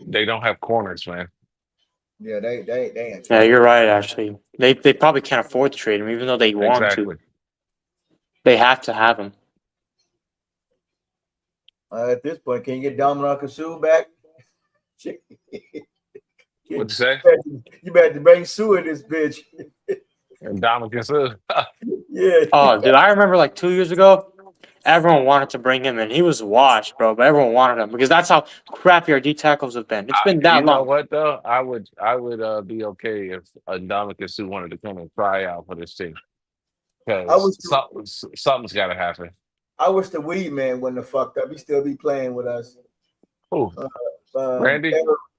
They don't have corners, man. Yeah, they ain't. Yeah, you're right. Actually, they probably can't afford to trade him, even though they want to. They have to have him. At this point, can you get Dominic Sue back? What'd you say? You better bring Sue in this bitch. And Dominic Sue. Yeah. Oh, dude, I remember like 2 years ago, everyone wanted to bring him in. He was washed, bro, but everyone wanted him because that's how crappy our D tackles have been. It's been that You know long. what though? I would be okay if Dominic Sue wanted to come and try out for this team. Because something's got to happen. I wish the weed man wouldn't have fucked up. He still be playing with us. Who? Randy?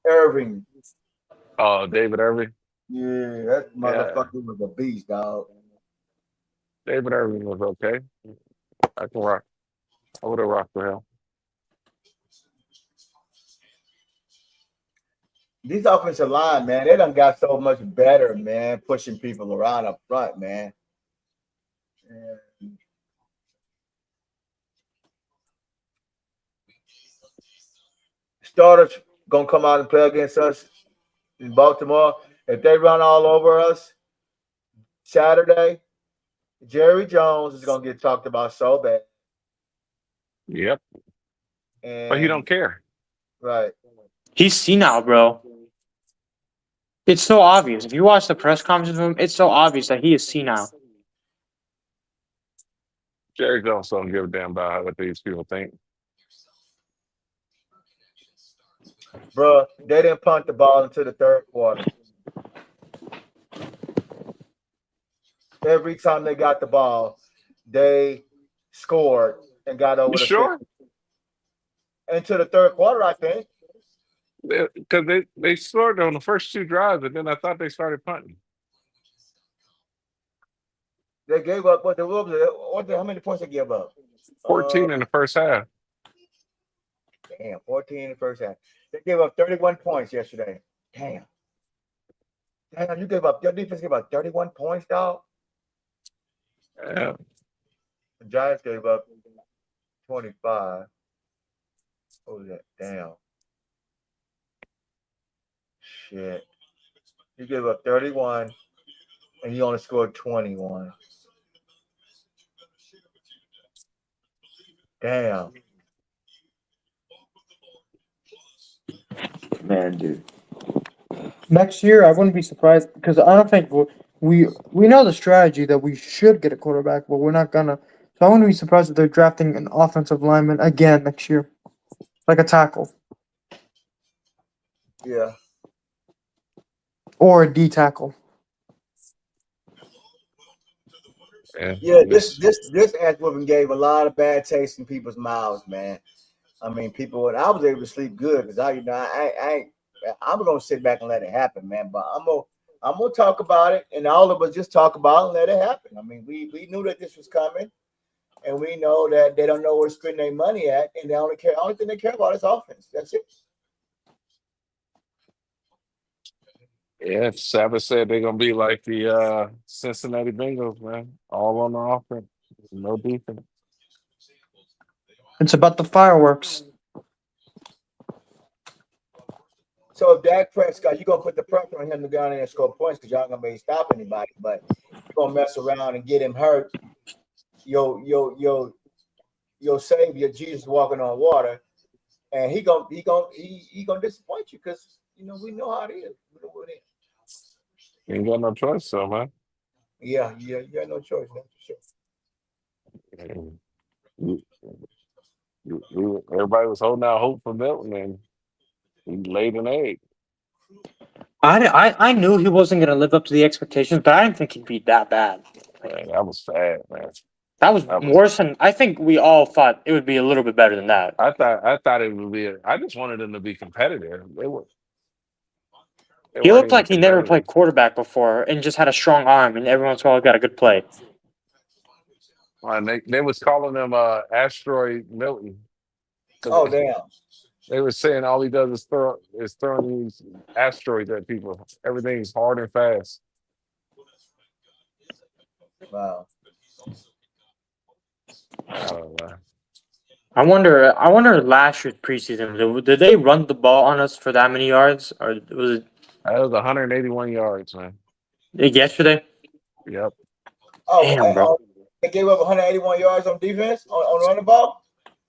Irving. Oh, David Irving. Yeah, that motherfucker was a beast, dog. David Irving was okay. I can rock. I would have rocked for him. These offensive line, man, they done got so much better, man, pushing people around up front, man. Starters gonna come out and play against us in Baltimore. If they run all over us Saturday, Jerry Jones is gonna get talked about so bad. Yep. But he don't care. Right. He's senile, bro. It's so obvious. If you watch the press conference with him, it's so obvious that he is senile. Jerry Jones don't give a damn about what these people think. Bro, they didn't punt the ball into the third quarter. Every time they got the ball, they scored and got over the sure? 50. Into the third quarter, I think. Because they scored on the first two drives, and then I thought they started punting. They gave up how many points they gave up? 14 in the first half. Damn, 14 in the first half. They gave up 31 points yesterday. Damn, your defense gave up 31 points, dog. Yeah. The Giants gave up 25. What was that? Damn. Shit. You gave up 31 and you only scored 21. Damn. Man, dude. Next year, I wouldn't be surprised because I don't think we know the strategy that we should get a quarterback, but we're not gonna. So I wouldn't be surprised if they're drafting an offensive lineman again next year, like a tackle. Yeah. Or a D tackle. Yeah, this ass whooping gave a lot of bad taste in people's mouths, man. I mean, people, and I was able to sleep good because I'm gonna sit back and let it happen, man. But I'm gonna talk about it, and all of us just talk about it and let it happen. I mean, we knew that this was coming, and we know that they don't know where to spend their money at, and they only thing they care about is offense. That's it. Yeah, Savage said they're gonna be like the Cincinnati Bengals, man. All on the offense, no defense. It's about the fireworks. So if Dak Prescott, you're gonna put the pressure on him to go in there and score points because y'all gonna be able to stop anybody, but you're gonna mess around and get him hurt. Your savior Jesus walking on water, and he gonna disappoint you because we know how it is. We know what it is. You ain't got no choice, so man. Yeah, you got no choice. That's for sure. Everybody was holding out hope for Milton, and he laid an egg. I knew he wasn't gonna live up to the expectations, but I didn't think he'd be that bad. Man, that was sad, man. That was worse than I think we all thought it would be a little bit better than that. I thought it would be. I just wanted them to be competitive. He looked like he never played quarterback before and just had a strong arm, and every once in a while got a good play. And they was calling him Asteroid Milton. Oh damn! They were saying all he does is throwing these asteroids at people. Everything's hard and fast. Wow. I don't know. I wonder last year's preseason, did they run the ball on us for that many yards, or was it That was 181 yards, man. yesterday? Yep. Oh, damn, bro! They gave up 181 yards on defense on running ball.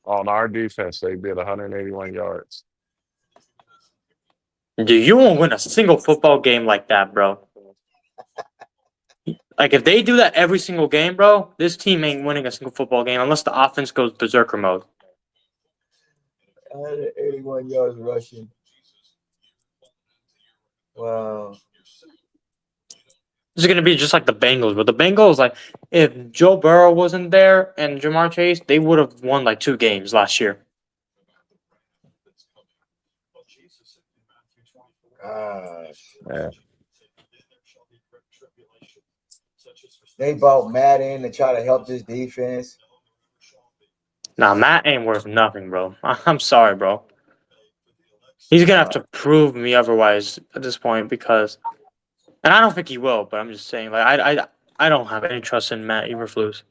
On our defense, they did 181 yards. Dude, you won't win a single football game like that, bro. Like, if they do that every single game, bro, this team ain't winning a single football game unless the offense goes berserker mode. 181 yards rushing. Wow. This is gonna be just like the Bengals, but the Bengals, like, if Joe Burrow wasn't there and Jamar Chase, they would have won like 2 games last year. Gosh. Yeah. They brought Matt in to try to help this defense. Nah, Matt ain't worth nothing, bro. I'm sorry, bro. He's gonna have to prove me otherwise at this point because, and I don't think he will. But I'm just saying, like, I don't have any trust in Matt Eberflus.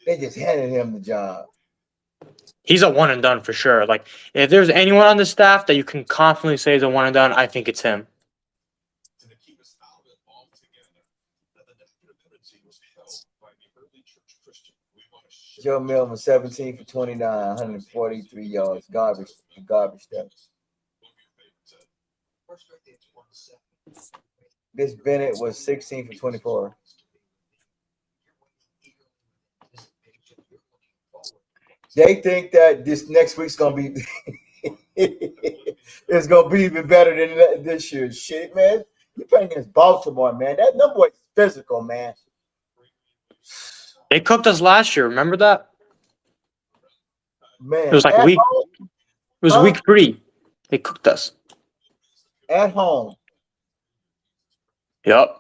They just handed him the job. He's a one and done for sure. Like, if there's anyone on the staff that you can confidently say is a one and done, I think it's him. Joe Milton, 17 for 29, 143 yards, garbage steps. This Bennett was 16 for 24. They think that this next week's gonna be it's gonna be even better than this year. Shit, man. You playing against Baltimore, man. That number is physical, man. They cooked us last year. Remember that? Man, it was like week. Home? It was week 3. They cooked us at home. Yep.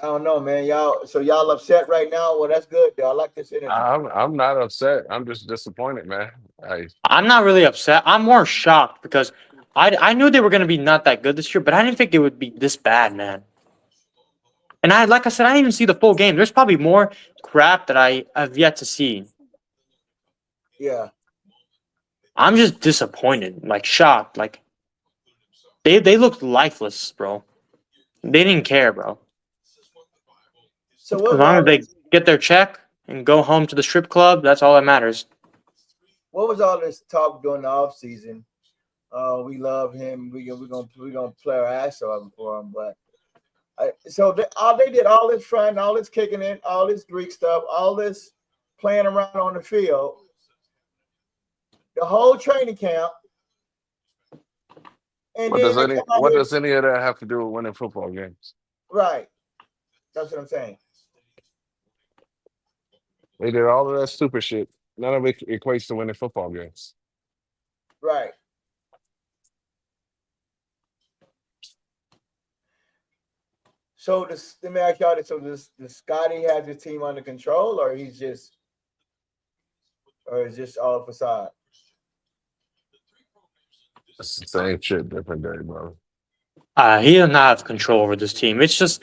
I don't know, man. Y'all upset right now? Well, that's good. I like this energy. I'm not upset. I'm just disappointed, man. I'm not really upset. I'm more shocked because I knew they were gonna be not that good this year, but I didn't think it would be this bad, man. And like I said, I didn't even see the full game. There's probably more crap that I have yet to see. Yeah. I'm just disappointed, like shocked. Like they looked lifeless, bro. They didn't care, bro. So as long as they get their check and go home to the strip club, that's all that matters. What was all this talk during the offseason? We love him. We're gonna play our ass off for him. But they did all this fun, all this kicking in, all this Greek stuff, all this playing around on the field. The whole training camp, And What then does they any come out what here, does any of that have to do with winning football games? right? That's what I'm saying. They did all of that stupid shit. None of it equates to winning football games. Right. So this, let me ask y'all this: so does Scotty have his team under control, or is just all a facade? It's the same shit, different day, bro. He does not have control over this team. It's just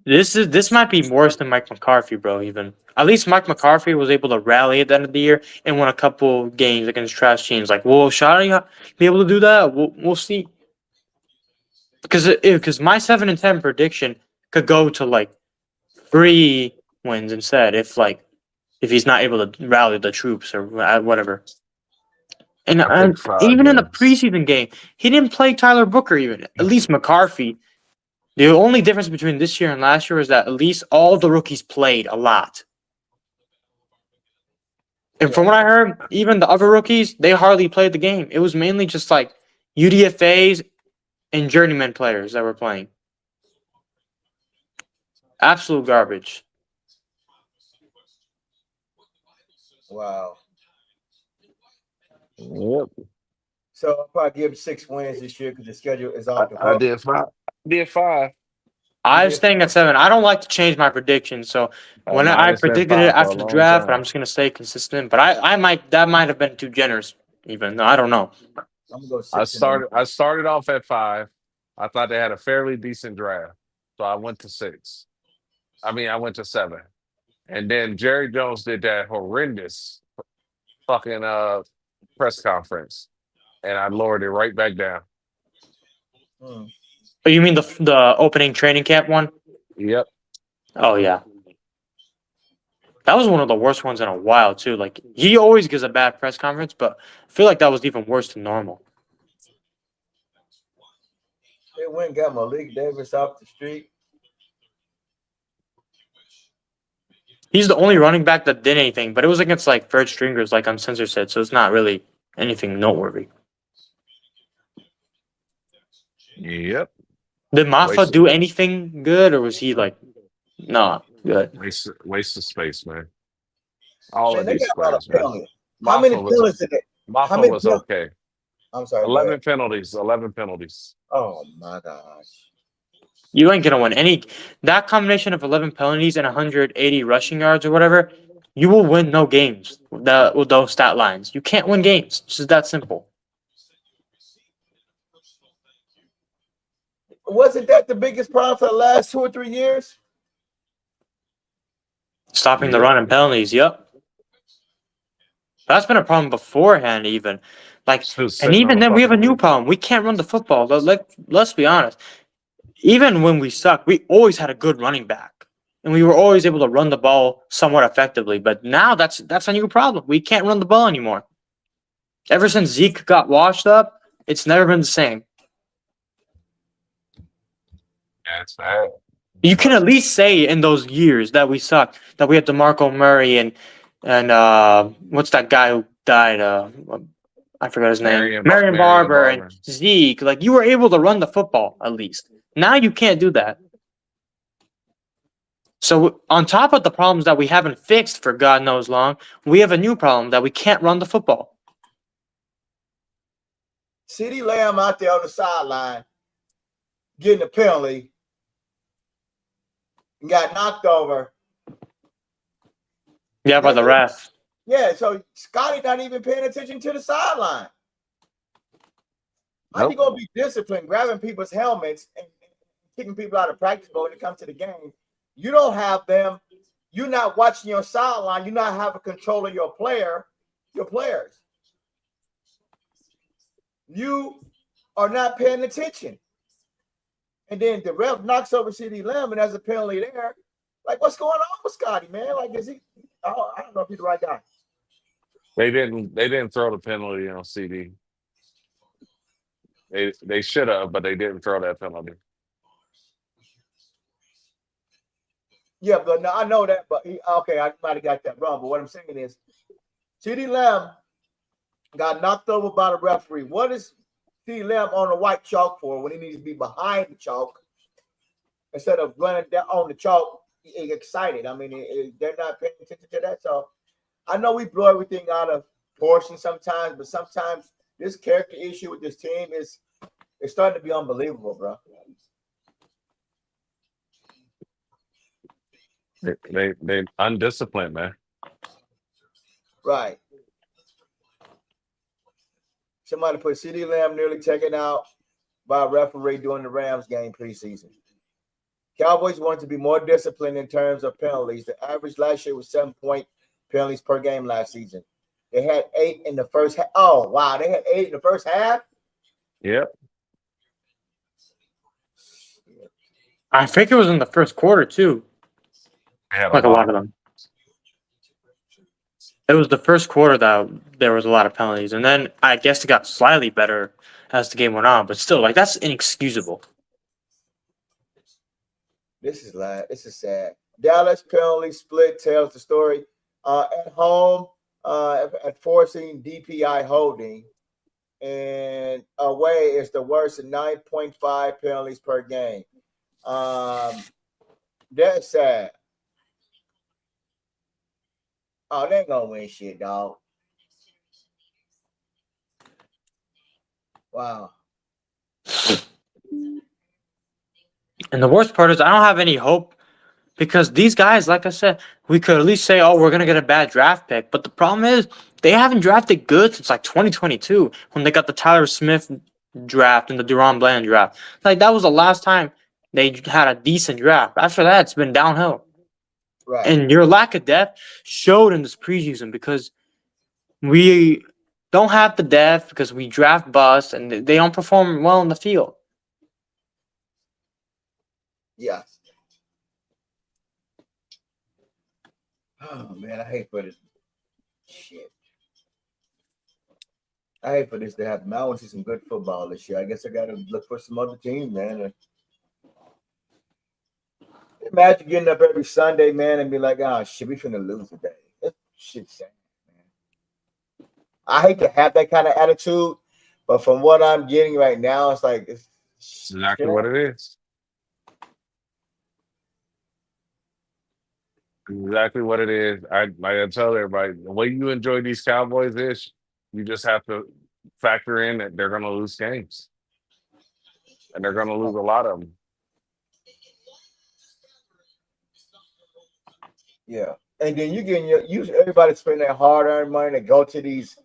this might be worse than Mike McCarthy, bro. Even at least Mike McCarthy was able to rally at the end of the year and win a couple games against trash teams. Like, will Shadi be able to do that? We'll see. Because my 7-10 prediction could go to like 3 wins instead if he's not able to rally the troops or whatever. And, I picked 5 even in the wins. preseason game, he didn't play Tyler Booker even. At least McCarthy. The only difference between this year and last year is that at least all the rookies played a lot. And from what I heard, even the other rookies, they hardly played the game. It was mainly just like UDFAs and journeyman players that were playing. Absolute garbage. Wow. Yep. So I'll probably give him 6 wins this year because the schedule is off the I hook. did 5. I did 5. I was staying at 7. I don't like to change my prediction, so when I Mine has been predicted it 5 for a after the long draft, time. I'm just gonna stay consistent. But I might that might have been too generous, even. I don't know. I'm gonna go 6 I started off at 5. I thought they had a fairly decent draft. So I went to 6. I went to 7. And then Jerry Jones did that horrendous fucking press conference. And I lowered it right back down. Hmm. Oh, you mean the opening training camp one? Yep. Oh yeah. That was one of the worst ones in a while too. Like he always gives a bad press conference, but I feel like that was even worse than normal. They went and got Malik Davis off the street. He's the only running back that did anything, but it was against like third stringers, like Uncensored said, so it's not really anything noteworthy. Yep. Did Maffa do anything good, or was he like not good? Waste of space, man. All Man, of they these got a lot of players, man. penalties. How many penalties did they? Maffa was okay. I'm sorry. 11 penalties. 11 penalties. Oh my gosh. You ain't gonna win any. That combination of 11 penalties and 180 rushing yards or whatever, you will win no games with those stat lines. You can't win games. It's just that simple. Wasn't that the biggest problem for the last 2 or 3 years? Stopping the run and penalties. Yep. That's been a problem beforehand, even. Like, and even then, we have a new problem. We can't run the football. Let's be honest. Even when we suck, we always had a good running back, and we were always able to run the ball somewhat effectively. But now that's a new problem. We can't run the ball anymore. Ever since Zeke got washed up, it's never been the same. Yeah, it's bad. You can at least say in those years that we sucked, that we had DeMarco Murray and what's that guy who died? I forgot his name. Marion Barber and Zeke. Like, you were able to run the football at least. Now you can't do that. So on top of the problems that we haven't fixed for God knows long, we have a new problem that we can't run the football. CeeDee Lamb out there on the sideline getting a penalty and got knocked over. Yeah, by the ref. Yeah, so Scotty not even paying attention to the sideline. How you gonna be disciplined, grabbing people's helmets and kicking people out of practice when it comes to the game? You don't have them. You're not watching your sideline. You're not having control of your players. You are not paying attention. And then the ref knocks over CeeDee Lamb and there's a penalty there. Like, what's going on with Scotty, man? Like, is he? I don't know if he's the right guy. They didn't throw the penalty on CD. They should have, but they didn't throw that penalty. Yeah, but no, I know that, but okay, I might have got that wrong. But what I'm saying is, CeeDee Lamb got knocked over by the referee. What is CeeDee Lamb on the white chalkboard when he needs to be behind the chalk instead of running down on the chalk. He's excited. I mean, they're not paying attention to that. So I know we blow everything out of portion sometimes, but sometimes this character issue with this team is it's starting to be unbelievable, bro. They undisciplined, man. Right. Somebody put CeeDee Lamb nearly taken out by a referee during the Rams game preseason. Cowboys wanted to be more disciplined in terms of penalties. The average last year was 7-point penalties per game last season. They had 8 in the first half. Oh, wow. They had 8 in the first half? Yep. I think it was in the first quarter too. They had Like a lot of them. It was the first quarter that there was a lot of penalties, and then I guess it got slightly better as the game went on. But still, like that's inexcusable. This is sad. Dallas penalty split tells the story. At home, at forcing DPI holding, and away is the worst at 9.5 penalties per game. That's sad. Oh, they ain't gonna win shit, dog. Wow. And the worst part is I don't have any hope because these guys, like I said, we could at least say, oh, we're going to get a bad draft pick. But the problem is they haven't drafted good since like 2022 when they got the Tyler Smith draft and the Deron Bland draft. Like that was the last time they had a decent draft. After that, it's been downhill. Right. And your lack of depth showed in this preseason because we don't have the depth because we draft bust and they don't perform well in the field. Yeah. Oh man, I hate for this shit. I hate for this to happen. I want to see some good football this year. I guess I got to look for some other teams, man. Imagine getting up every Sunday, man, and be like, "Oh shit, we finna lose today." That shit's sad, man. I hate to have that kind of attitude, but from what I'm getting right now, it's like it's exactly what it is. Exactly what it is. I tell everybody the way you enjoy these Cowboys is you just have to factor in that they're going to lose games, and they're going to lose a lot of them. Yeah, and then everybody spend their hard-earned money to go to these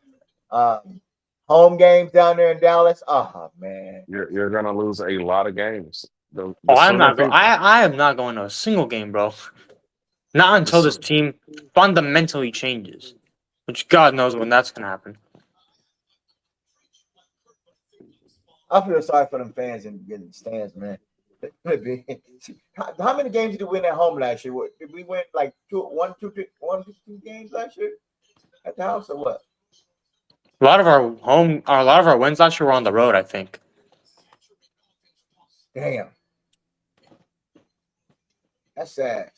home games down there in Dallas. Oh man, You're going to lose a lot of games. I'm not going. I am not going to a single game, bro. Not until this team fundamentally changes, which God knows when that's going to happen. I feel sorry for them fans in the stands, man. How many games did we win at home last year? Did we win like two games last year at the house or what? A lot of our wins last year were on the road, I think. Damn, that's sad.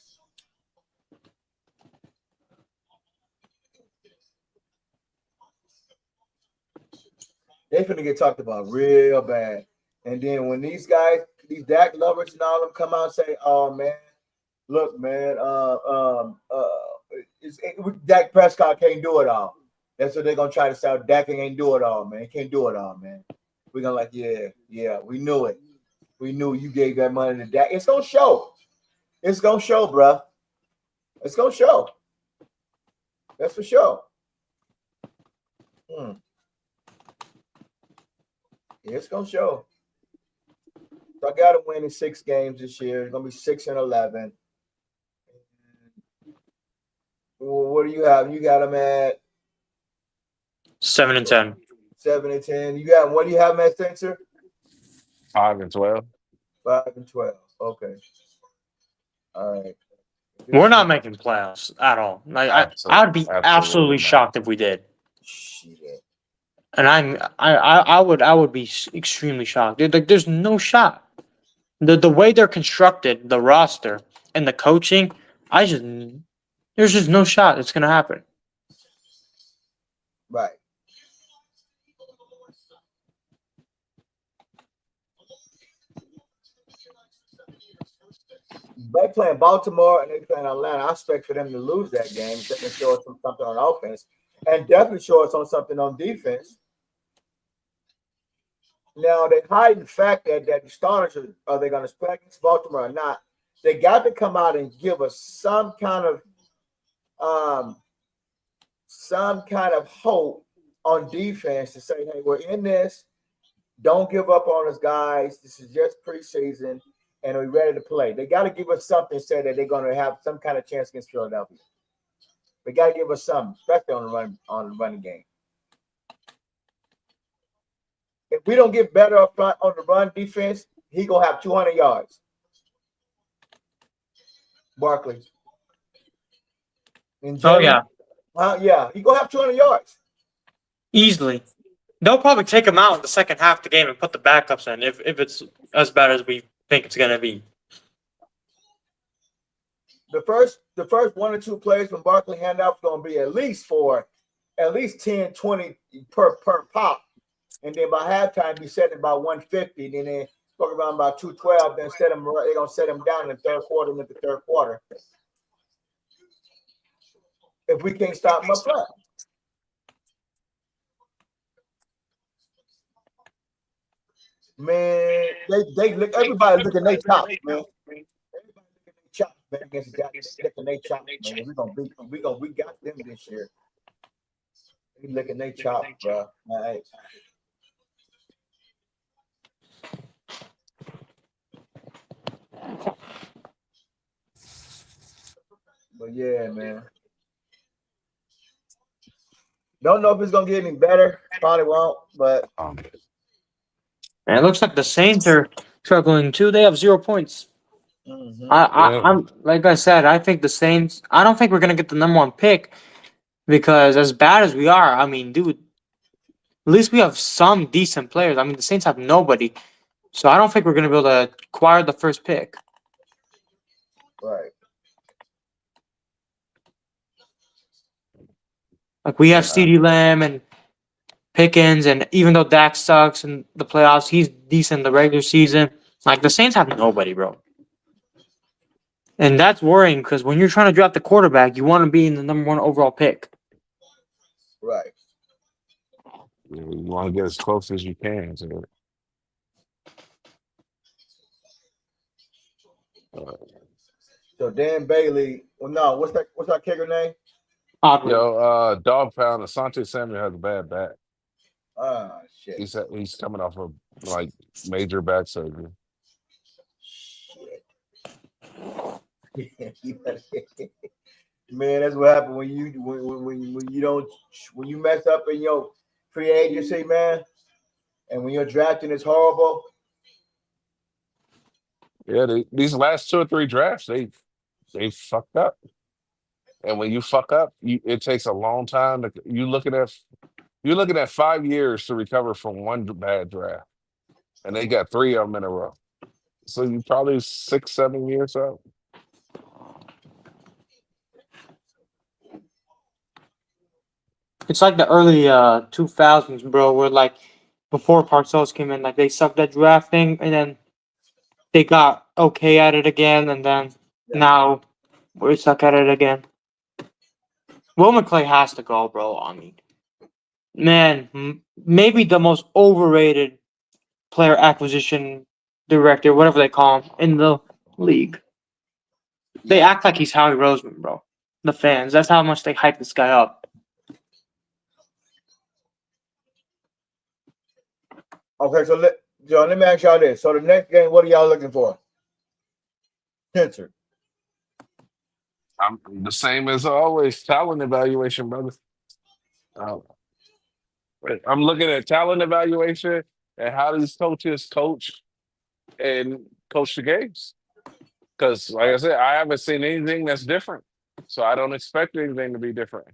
They finna get talked about real bad. And then when these guys, these Dak lovers and all them come out and say, "Oh man, look, man, Dak Prescott can't do it all." That's what they're gonna try to say. Dak ain't do it all, man. He can't do it all, man. We're gonna like, yeah, we knew it. We knew you gave that money to Dak. It's gonna show. It's gonna show, bro. It's gonna show. That's for sure. It's gonna show. So I got to win in 6 games this year. It's gonna be 6-11. What do you have? You got them at 7-10. 7-10. You got what do you have them at, Spencer? 5-12. 5-12. Okay. All right. We're not making playoffs at all. Like I would be absolutely shocked if we did. Shit. And I would be extremely shocked. Like there's no shot. The way they're constructed, the roster and the coaching, there's just no shot it's gonna happen. Right. They playing Baltimore and they playing Atlanta. I expect for them to lose that game. They can show us something on offense and definitely show us on something on defense. Now they hide the fact that the starters are they going to play against Baltimore or not? They got to come out and give us some kind of hope on defense to say, hey, we're in this. Don't give up on us, guys. This is just preseason, and we're ready to play. They got to give us something to say that they're going to have some kind of chance against Philadelphia. They got to give us something, especially on the running game. If we don't get better up front on the run defense, he gonna have 200 yards. Barkley. Oh yeah, Yeah, he gonna have 200 yards. easily. They'll probably take him out in the second half of the game and put the backups in if it's as bad as we think it's gonna be. The first 1 or 2 plays from Barkley handoff is gonna be at least 10, 20 per pop. And then by halftime, be setting about 150. Then they talk around about 212. Then they're gonna set him down in the third quarter. And in the third quarter, if we can't stop him up front, man, they look. Everybody looking their top, man. Everybody looking their chop, man. Against the guys, looking their chop, man. We got them this year. We looking their chop, bro. All right. But yeah, man. Don't know if it's gonna get any better. Probably won't, but And it looks like the Saints are struggling too. They have 0 points. I'm like I said, I think the Saints. I don't think we're gonna get the number 1 pick because as bad as we are, I mean, dude, at least we have some decent players. I mean, the Saints have nobody, so I don't think we're gonna be able to acquire the first pick. right. Like we have CeeDee Lamb and Pickens, and even though Dak sucks in the playoffs, he's decent in the regular season. Like the Saints have nobody, bro. And that's worrying because when you're trying to draft the quarterback, you want to be in the number 1 overall pick. Right. You want to get as close as you can to it. So Dan Bailey. Well, no. What's that kicker name? Oddly. Dog pound. Asante Samuel has a bad back. Ah, shit. He's coming off of like major back surgery. Shit. Man, that's what happens when you mess up in your free agency, man, and when your drafting is horrible. Yeah, these last 2 or 3 drafts, they fucked up. And when you fuck up, it takes a long time. You're looking at 5 years to recover from 1 bad draft, and they got 3 of them in a row. So you probably 6, 7 years out. It's like the early 2000s, bro, where like before Parcells came in, like they sucked at drafting, and then they got okay at it again, and then now we suck at it again. Will McClay has to go, bro. I mean, man, maybe the most overrated player acquisition director, whatever they call him, in the league. They act like he's Howie Roseman, bro. The fans. That's how much they hype this guy up. Okay, so let me ask y'all this. So the next game, what are y'all looking for? Answer. I'm the same as always. Talent evaluation, brother. I'm looking at talent evaluation and how these coaches coach and coach the games. Because, like I said, I haven't seen anything that's different, so I don't expect anything to be different.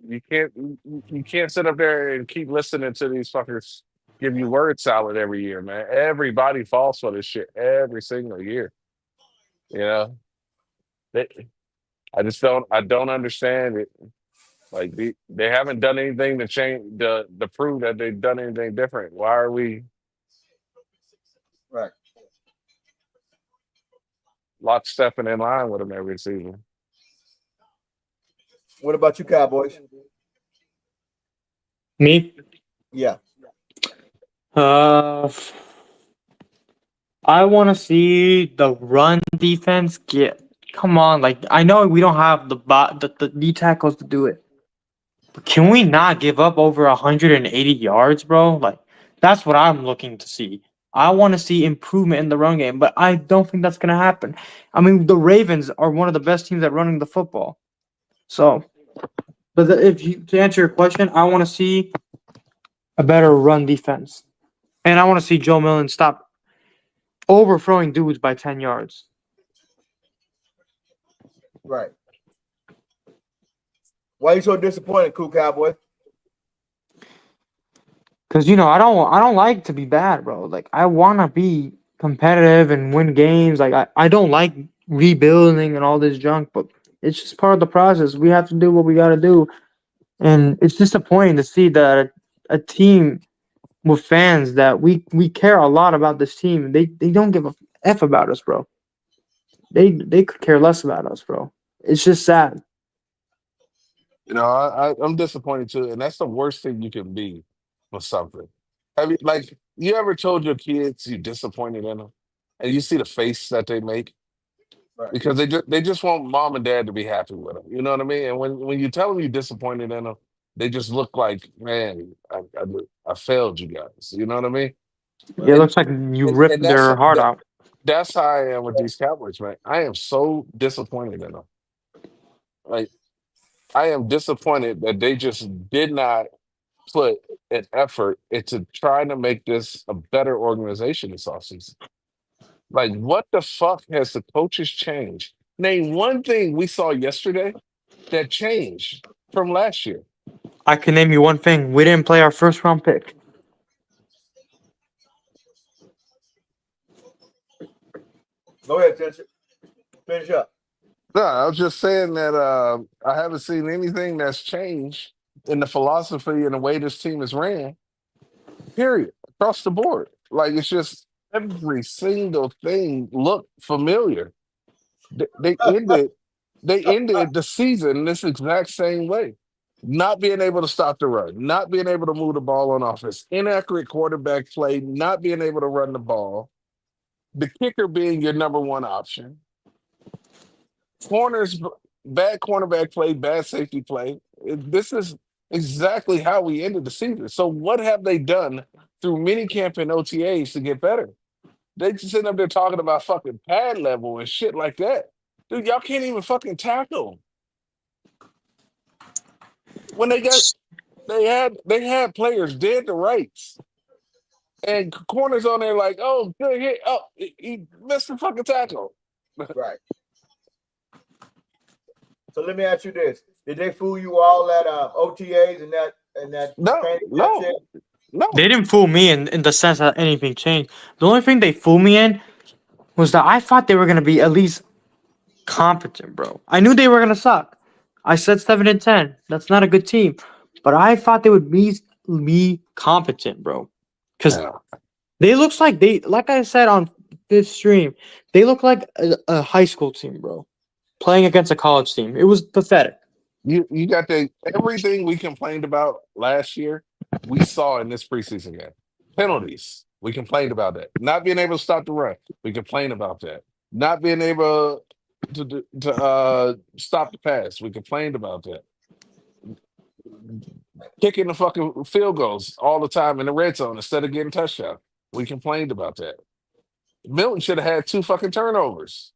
You can't sit up there and keep listening to these fuckers give you word salad every year, man. Everybody falls for this shit every single year. You know, I don't understand it. Like they haven't done anything to change to prove that they've done anything different. Why are we? Right. lockstep and in line with them every season. What about you, Cowboys? Me? Yeah. I want to see the run defense get. Come on, like I know we don't have the D tackles to do it, but can we not give up over 180 yards, bro? Like that's what I'm looking to see. I want to see improvement in the run game, but I don't think that's gonna happen. I mean, the Ravens are one of the best teams at running the football. So, but if you to answer your question, I want to see a better run defense, and I want to see Joe Millen stop overthrowing dudes by 10 yards. Right. Why are you so disappointed, Cool Cowboy? Cause I don't like to be bad, bro. Like I wanna be competitive and win games. Like I don't like rebuilding and all this junk, but it's just part of the process. We have to do what we gotta do. And it's disappointing to see that a team with fans that we care a lot about this team. They don't give a F about us, bro. They could care less about us, bro. It's just sad. I'm disappointed too, and that's the worst thing you can be with something. Have you like you ever told your kids you're disappointed in them, and you see the face that they make Right. because they just want mom and dad to be happy with them. You know what I mean? And when you tell them you're disappointed in them, they just look like, man, I failed you guys. You know what I mean? It And looks like you and ripped their heart out. that's how I am with these Cowboys, man. I am so disappointed in them. Like I am disappointed that they just did not put an effort into trying to make this a better organization this offseason. Like, what the fuck has the coaches changed? Name one thing we saw yesterday that changed from last year. I can name you one thing. We didn't play our first round pick. Go ahead, finish up. No, I was just saying that I haven't seen anything that's changed in the philosophy and the way this team is ran, period, across the board. Like, it's just every single thing looked familiar. They ended the season this exact same way. Not being able to stop the run, not being able to move the ball on offense, inaccurate quarterback play, not being able to run the ball, the kicker being your number one option. Corners, bad cornerback play, bad safety play. This is exactly how we ended the season. So what have they done through minicamp and OTAs to get better? They just sitting up there talking about fucking pad level and shit like that. Dude, y'all can't even fucking tackle. When they had players dead to rights. And corners on there like, oh, good hit. Oh, he missed the fucking tackle. Right. So let me ask you this: did they fool you all at OTAs and that No, training camp no, shit? no. They didn't fool me in the sense that anything changed. The only thing they fooled me in was that I thought they were gonna be at least competent, bro. I knew they were gonna suck. I said 7-10. That's not a good team, but I thought they would be competent, bro. Because Yeah. they looks like I said on this stream, they look like a high school team, bro, playing against a college team. It was pathetic. You got everything we complained about last year, we saw in this preseason game. Penalties, we complained about that. Not being able to stop the run, we complained about that. Not being able to stop the pass, we complained about that. Kicking the fucking field goals all the time in the red zone instead of getting touchdown, we complained about that. Milton should have had 2 fucking turnovers.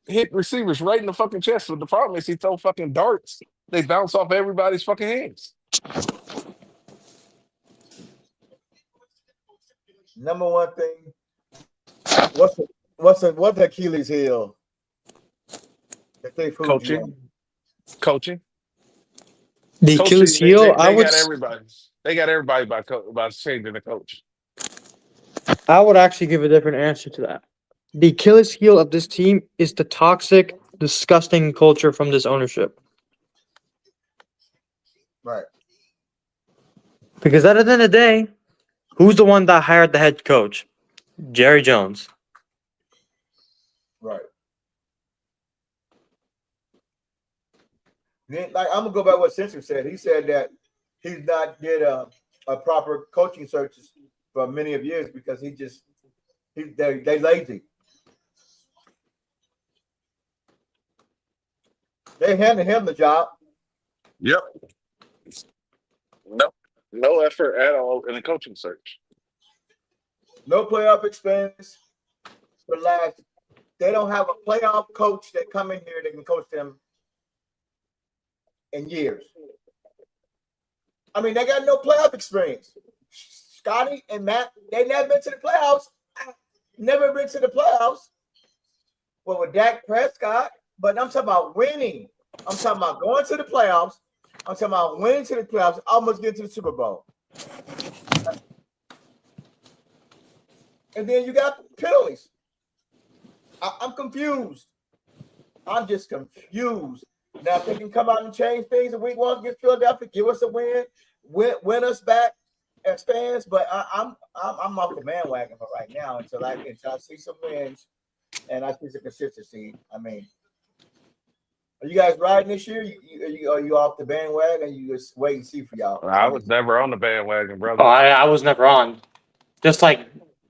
Hit receivers right in the fucking chest. But the problem is he throw fucking darts. They bounce off everybody's fucking hands. Number one thing. What's the Achilles heel? That they fooled you on? Coaching. The Coaching. Achilles They, heel, they, they got everybody. They got everybody by changing the coach. I would actually give a different answer to that. The Achilles heel of this team is the toxic, disgusting culture from this ownership. Right. Because at the end of the day, who's the one that hired the head coach? Jerry Jones. Right. Then, like I'm gonna go by what Sensor said. He said that he's not did a proper coaching search for many of years because they lazy. They handed him the job. Yep. No effort at all in the coaching search. No playoff experience. Relax. They don't have a playoff coach that come in here that can coach them in years. I mean, they got no playoff experience. Scotty and Matt, they never been to the playoffs. Never been to the playoffs. Well, with Dak Prescott, but I'm talking about winning. I'm talking about going to the playoffs. I'm talking about winning to the playoffs, almost getting to the Super Bowl. And then you got penalties. I'm confused. I'm just confused. Now, if they can come out and change things in week 1 against Philadelphia, give us a win us back as fans. But I'm off the bandwagon for right now until I see some wins and I see some consistency. I mean, are you guys riding this year? Are you off the bandwagon? You just wait and see for y'all. I was never on the bandwagon, brother. Oh, I was never on. Just like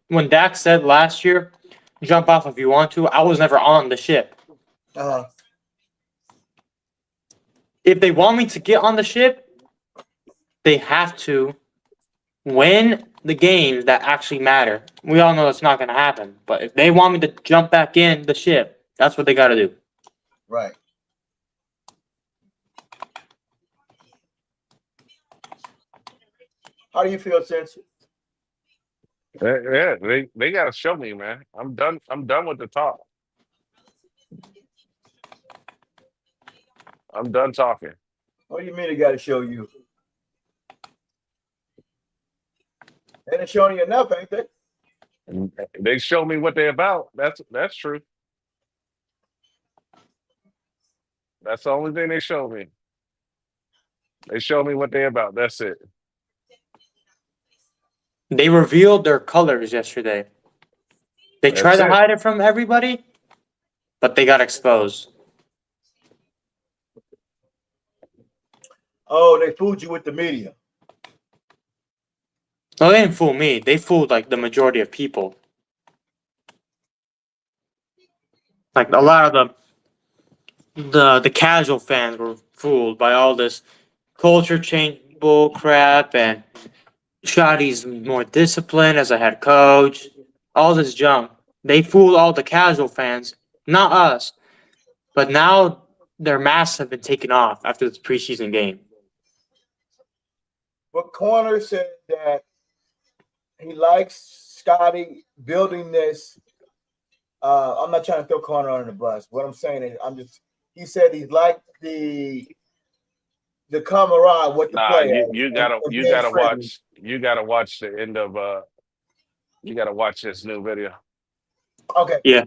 when Dak said last year, jump off if you want to. I was never on the ship. If they want me to get on the ship, they have to win the games that actually matter. We all know that's not going to happen. But if they want me to jump back in the ship, that's what they got to do. Right. How do you feel, Sense? Yeah, they gotta show me, man. I'm done with the talk. I'm done talking. What do you mean they got to show you? They ain't showing you enough, ain't they? And they show me what they're about. That's true. That's the only thing they show me. They show me what they're about. That's it. They revealed their colors yesterday. They tried to hide it from everybody, but they got exposed. Oh, they fooled you with the media. No, they didn't fool me. They fooled like the majority of people. Like a lot of the casual fans were fooled by all this culture change bull crap and Shotty's more disciplined as a head coach. All this junk. They fooled all the casual fans, not us. But now their masks have been taken off after this preseason game. But Corner said that he likes Scotty building this. I'm not trying to throw Corner under the bus. What I'm saying is, he said he liked the camaraderie with the player. You gotta watch the end of you gotta watch this new video. Okay. Yeah.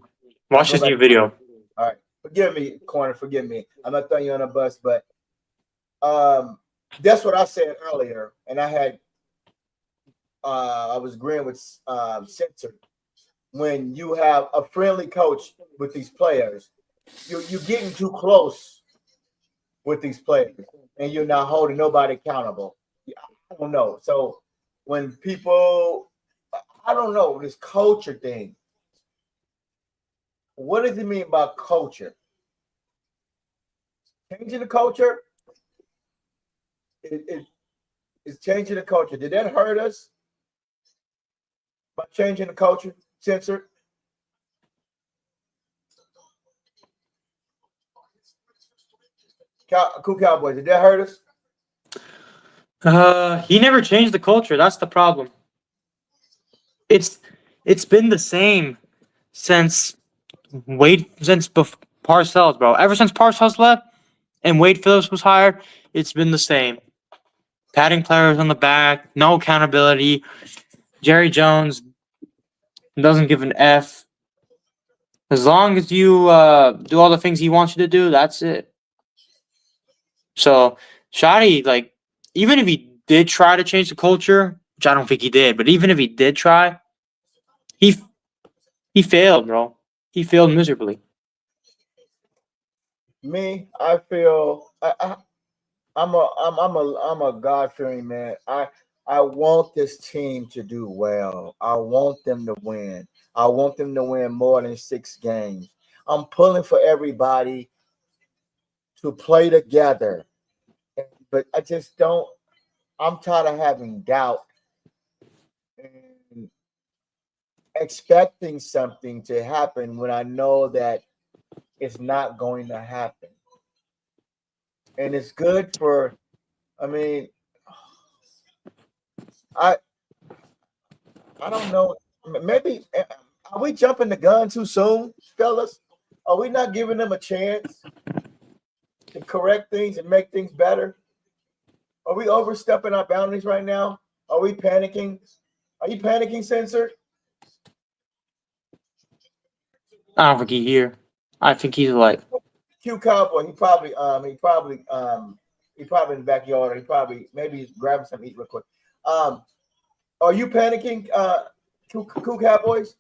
Watch this new video. All right. Forgive me, Corner. Forgive me. I'm not throwing you on a bus, but that's what I said earlier, and I was agreeing with Sensor. When you have a friendly coach with these players, you're getting too close with these players, and you're not holding nobody accountable. I don't know. So when people, I don't know, this culture thing. What does it mean by culture? Changing the culture? It's changing the culture. Did that hurt us by changing the culture? Censored? Cool Cowboy, did that hurt us? He never changed the culture. That's the problem. It's been the same since Parcells, bro. Ever since Parcells left and Wade Phillips was hired, it's been the same. Patting players on the back, no accountability. Jerry Jones doesn't give an F. As long as you do all the things he wants you to do, that's it. So, Shotty, like, even if he did try to change the culture, which I don't think he did, but even if he did try, he failed, bro. He failed miserably. Me, I feel I'm a God fearing man. I want this team to do well. I want them to win. I want them to win more than 6 games. I'm pulling for everybody to play together, but I just don't. I'm tired of having doubt and expecting something to happen when I know that it's not going to happen. And it's good for. I mean, I I don't know. Maybe are we jumping the gun too soon, fellas? Are we not giving them a chance to correct things and make things better? Are we overstepping our boundaries right now? Are we panicking? Are you panicking, Sensor? I don't think he's here. I think he's like, Q Cowboy, he probably in the backyard. Or he probably maybe he's grabbing something to eat real quick. Are you panicking, Q Cowboys?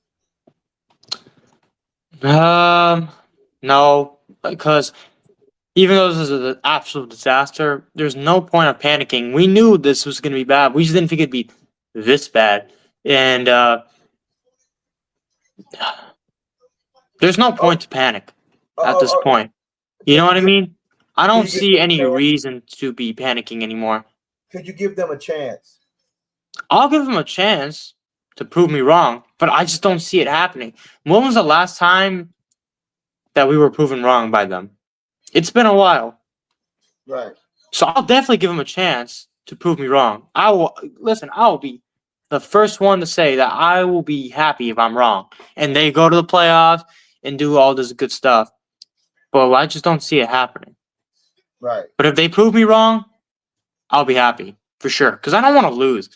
no, because even though this is an absolute disaster, there's no point of panicking. We knew this was going to be bad. We just didn't think it'd be this bad. And there's no point to panic at this point. You know what I mean? I Can don't you give see them a any chance? reason to be panicking anymore. Could you give them a chance? I'll give them a chance to prove me wrong, but I just don't see it happening. When was the last time that we were proven wrong by them? It's been a while. Right. So I'll definitely give them a chance to prove me wrong. I will listen, I'll be the first one to say that I will be happy if I'm wrong. And they go to the playoffs and do all this good stuff. But I just don't see it happening. Right. But if they prove me wrong, I'll be happy for sure. Because I don't want to lose.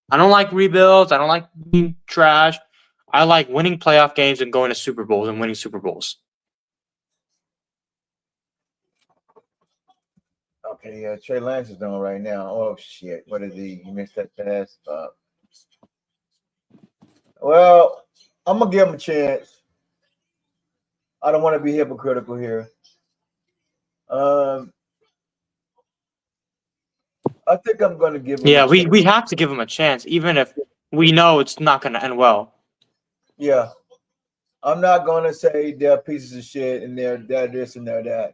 I don't like rebuilds. I don't like being trash. I like winning playoff games and going to Super Bowls and winning Super Bowls. Okay, yeah, Trey Lance is doing right now. Oh shit, what is he? He missed that pass. Well, I'm gonna give him a chance. I don't want to be hypocritical here. I think I'm gonna give him Yeah, a chance. we have to give them a chance, even if we know it's not going to end well. Yeah, I'm not gonna say they're pieces of shit and they're this and they're that.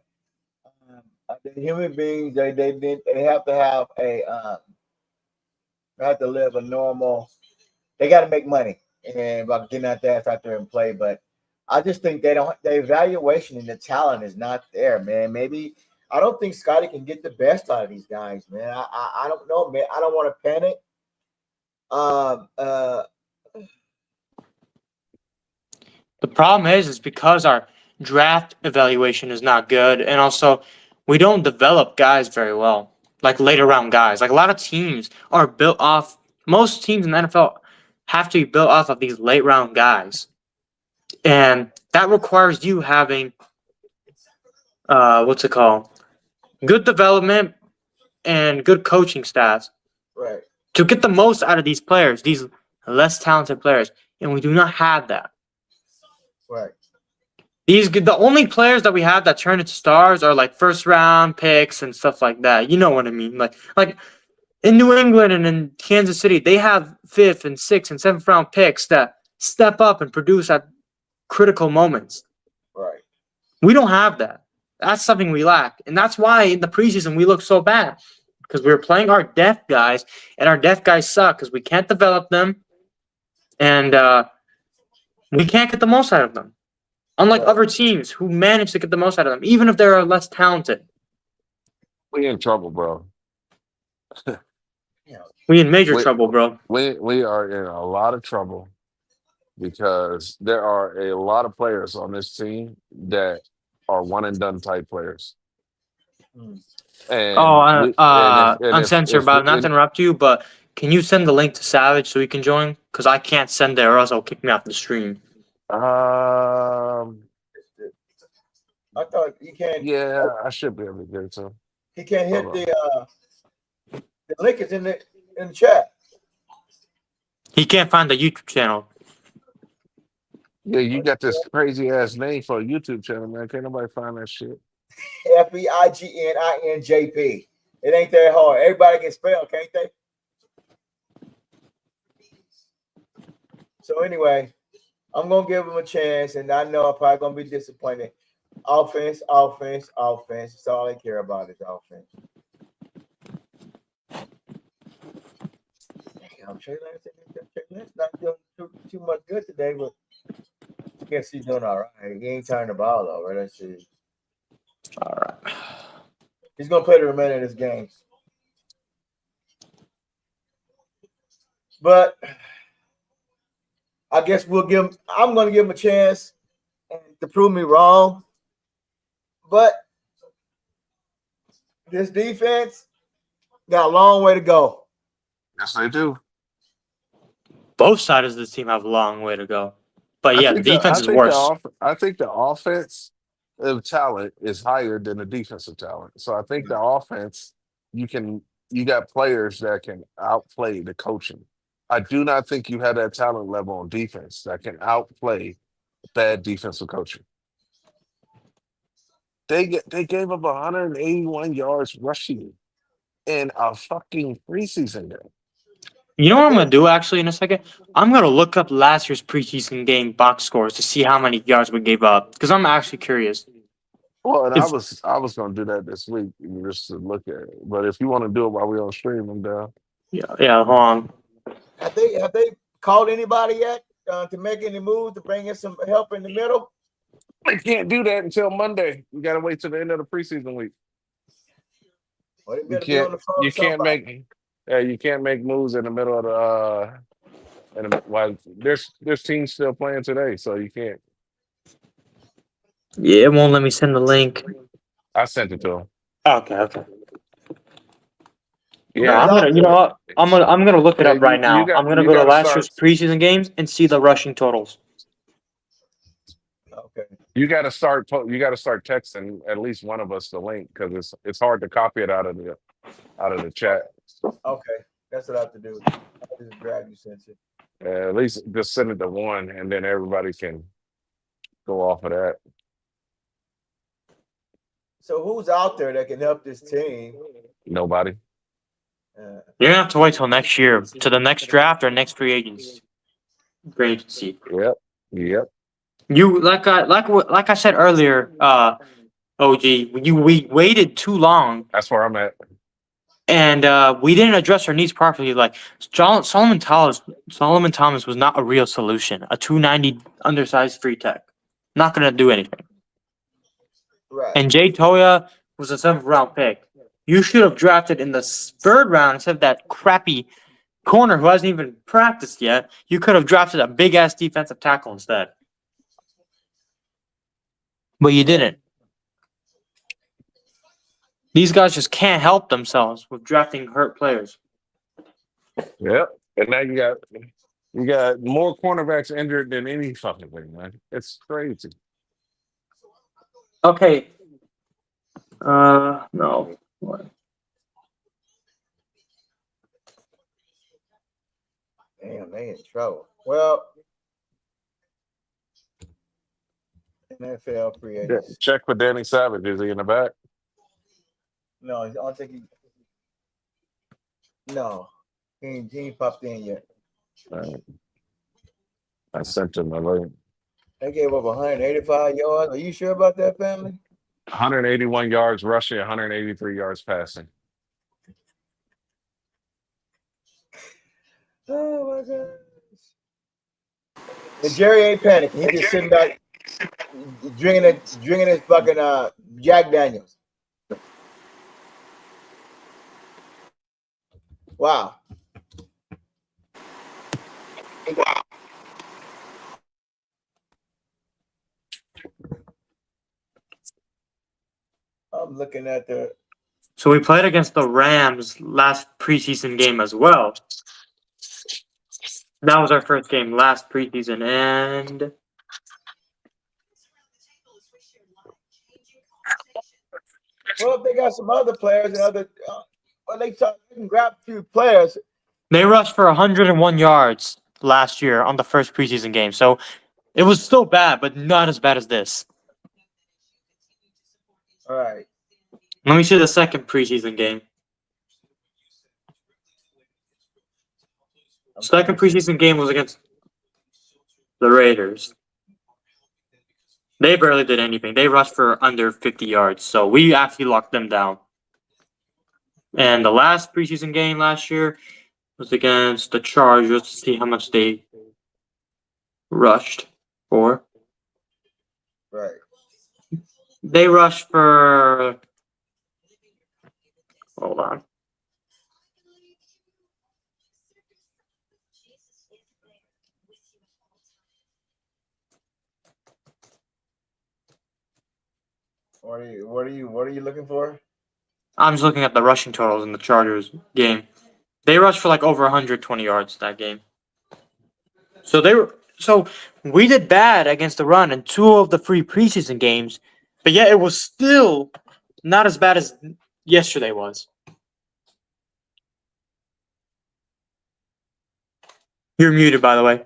They're human beings. They have to have they have to live a normal. They got to make money and about getting out there and play. But I just think they don't. The evaluation and the talent is not there, man. Maybe I don't think Scotty can get the best out of these guys, man. I don't know, man. I don't want to panic. The problem is because our draft evaluation is not good, and also we don't develop guys very well, like later round guys. Like a lot of teams are built off. Most teams in the NFL have to be built off of these late round guys, and that requires you having what's it called? Good development and good coaching staffs Right. to get the most out of these players, these less talented players, and we do not have that. Right. The only players that we have that turn into stars are like first round picks and stuff like that. You know what I mean? Like in New England and in Kansas City, they have 5th and 6th and 7th round picks that step up and produce at critical moments. Right. We don't have that. That's something we lack. And that's why in the preseason we look so bad. Because we were playing our depth guys, and our depth guys suck because we can't develop them, and we can't get the most out of them. Unlike other teams who manage to get the most out of them, even if they're less talented. We in trouble, bro. We in major We trouble, bro. we are in a lot of trouble because there are a lot of players on this team that are one and done type players. And Uncensored, but not to interrupt you, but can you send the link to Savage so he can join? Because I can't send it or else he'll kick me off the stream. I thought he can't. Yeah, I should be able to get it to him. He can't hit the link is in the chat. He can't find the YouTube channel. Yeah, you got this crazy ass name for a YouTube channel, man. Can't nobody find that shit. Feiginjp. It ain't that hard. Everybody can spell, can't they? So anyway, I'm gonna give him a chance, and I know I'm probably gonna be disappointed. Offense, offense, offense. That's all they care about is offense. Damn, Trey Lance not doing too much good today, but I guess he's doing all right. He ain't turning the ball over. Let's see. All right. He's gonna play the remainder of this game. But I guess I'm gonna give him a chance to prove me wrong. But this defense got a long way to go. Yes, they do. Both sides of the team have a long way to go. But yeah, the defense is worse. I think the offense of talent is higher than the defensive talent. So I think the offense, you got players that can outplay the coaching. I do not think you have that talent level on defense that can outplay bad defensive coaching. They gave up 181 yards rushing in a fucking preseason game. You know what I'm going to do actually in a second? I'm going to look up last year's preseason game box scores to see how many yards we gave up because I'm actually curious. Well, and I was going to do that this week just to look at it. But if you want to do it while we're on stream, I'm down. Yeah, hold on. Have they called anybody yet to make any moves to bring in some help in the middle? They can't do that until Monday. You got to wait till the end of the preseason week. Well, You can't make moves in the middle of the while there's teams still playing today, so you can't. Yeah, it won't let me send the link. I sent it to him. Okay. Yeah, I'm gonna look it up right now. I'm gonna go to last year's preseason games and see the rushing totals. Okay. You got to start texting at least one of us the link because it's hard to copy it out of the chat. Okay, that's what I have to do. I'll just grab you since it. At least just send it to one, and then everybody can go off of that. So who's out there that can help this team? Nobody. You're gonna have to wait till next year to the next draft or next free agency. Yep. You like I said earlier, OG. We waited too long. That's where I'm at. And we didn't address our needs properly. Like Solomon Thomas was not a real solution. A 290 undersized free tech, not gonna do anything. Right. And Jay Toya was a 7th round pick. You should have drafted in the 3rd round instead of that crappy corner who hasn't even practiced yet. You could have drafted a big ass defensive tackle instead. But you didn't. These guys just can't help themselves with drafting hurt players. Yep. And now you got more cornerbacks injured than any fucking thing, man. It's crazy. Okay. No. What? Damn, they in trouble. Well, NFL free agents. Check for Danny Savage. Is he in the back? No, I don't think he. No, he ain't popped in yet. I sent him a link. They gave up 185 yards. Are you sure about that, family? 181 yards rushing, 183 yards passing. Oh my gosh. And Jerry ain't panicking. He's just sitting back drinking his fucking Jack Daniels. Wow. I'm looking at the. So we played against the Rams last preseason game as well. That was our first game last preseason, and well, they got some other players and other. Well, they can grab a few players. They rushed for 101 yards last year on the first preseason game. So it was still bad, but not as bad as this. All right. Let me see the second preseason game. Second preseason game was against the Raiders. They barely did anything. They rushed for under 50 yards, so we actually locked them down. And the last preseason game last year was against the Chargers to see how much they rushed for. Right. They rushed for. Hold on. What are you looking for? I'm just looking at the rushing totals in the Chargers game. They rushed for like over 120 yards that game. So we did bad against the run in 2 of the 3 preseason games, but yet it was still not as bad as yesterday was. You're muted, by the way.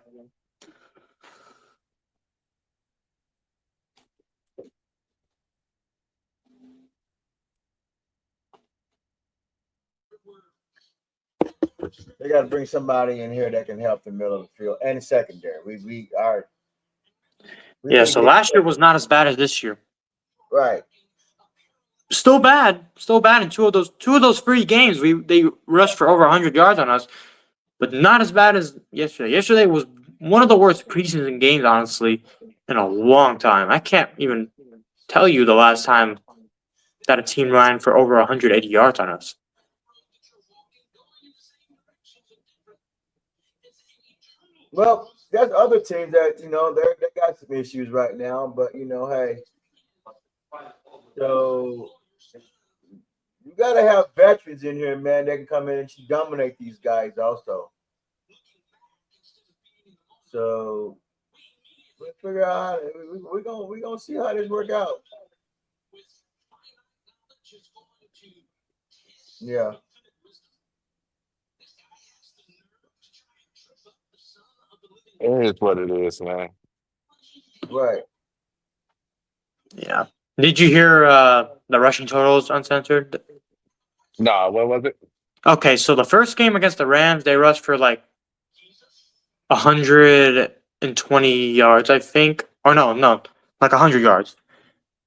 They got to bring somebody in here that can help the middle of the field and the secondary. We Yeah, so last year was not as bad as this year. right. Still bad in two of those 3 games. They rushed for over 100 yards on us, but not as bad as yesterday. Yesterday was one of the worst preseason games, honestly, in a long time. I can't even tell you the last time that a team ran for over 180 yards on us. Well, there's other teams that they got some issues right now, but hey, so you got to have veterans in here, man, that can come in and dominate these guys also. So we'll figure out. We're gonna see how this work out. Yeah. It is what it is, man. Right. Yeah. Did you hear the rushing totals uncensored? Nah, what was it? Okay, so the first game against the Rams, they rushed for like 120 yards, I think. Or no, like 100 yards.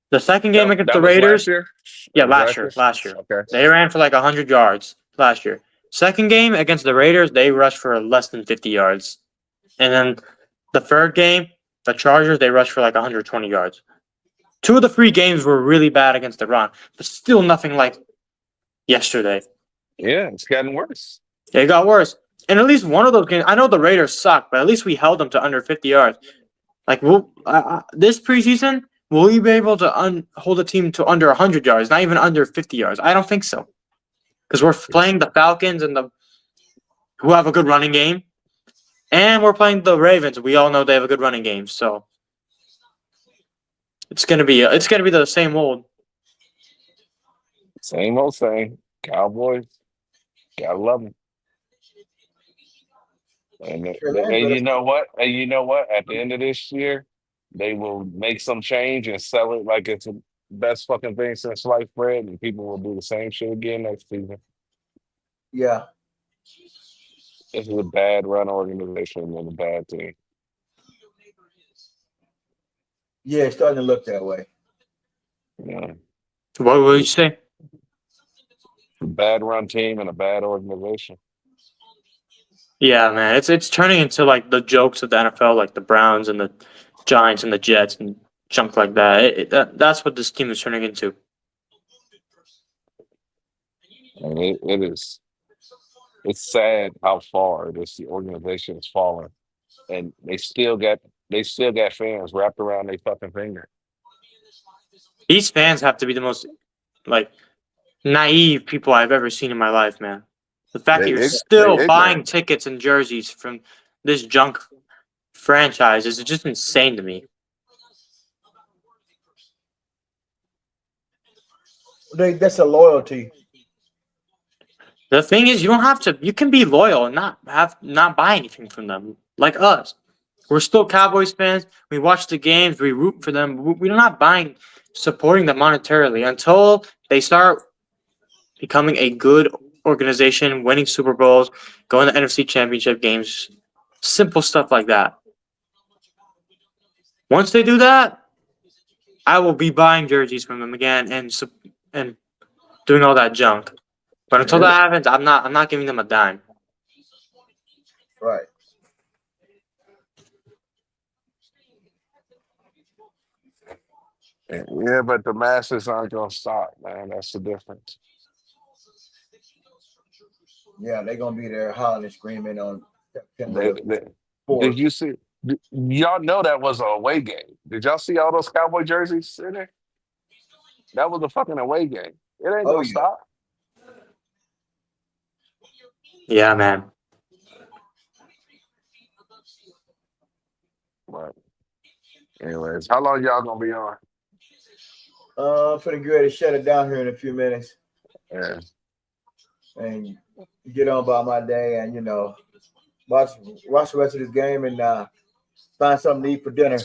The second game against That the was Raiders, last year? yeah, Was last year. Okay. They ran for like 100 yards last year. Second game against the Raiders, they rushed for less than 50 yards. And then the third game, the Chargers, they rushed for like 120 yards. 2 of the 3 games were really bad against the run, but still nothing like yesterday. Yeah, it's gotten worse. It got worse. And at least one of those games, I know the Raiders suck, but at least we held them to under 50 yards. Like, this preseason, will we be able to hold a team to under 100 yards, not even under 50 yards? I don't think so. Because we're playing the Falcons who have a good running game. And we're playing the Ravens. We all know they have a good running game. So it's gonna be the same old. Same old thing. Cowboys, gotta love them. And you know what? And you know what? At the end of this year, they will make some change and sell it like it's the best fucking thing since sliced bread, and people will do the same shit again next season. Yeah. This is a bad run organization and a bad team. Yeah, it's starting to look that way. Yeah. What will you say? A bad run team and a bad organization. Yeah, man, it's turning into like the jokes of the NFL, like the Browns and the Giants and the Jets and junk like that. That's what this team is turning into. And it is. It's sad how far the organization has fallen, and they still got fans wrapped around their fucking finger. These fans have to be the most like naive people I've ever seen in my life, man. The fact that you're still buying tickets and jerseys from this junk franchise is just insane to me. That's a loyalty. The thing is, you can be loyal and not buy anything from them. Like us. We're still Cowboys fans. We watch the games, we root for them. We're not buying supporting them monetarily until they start becoming a good organization, winning Super Bowls, going to NFC Championship games, simple stuff like that. Once they do that, I will be buying jerseys from them again and doing all that junk. But until that happens, I'm not giving them a dime. Right. Yeah, but the masses aren't gonna stop, man. That's the difference. Yeah, they're gonna be there hollering and screaming on September They, the they, 4th. did you see? Y'all know that was an away game. Did y'all see all those Cowboy jerseys in there? That was a fucking away game. It ain't Oh gonna yeah. stop. Yeah, man. But anyways, how long y'all gonna be on? I'm finna get ready to shut it down here in a few minutes Yeah. and get on about my day and watch the rest of this game and find something to eat for dinner.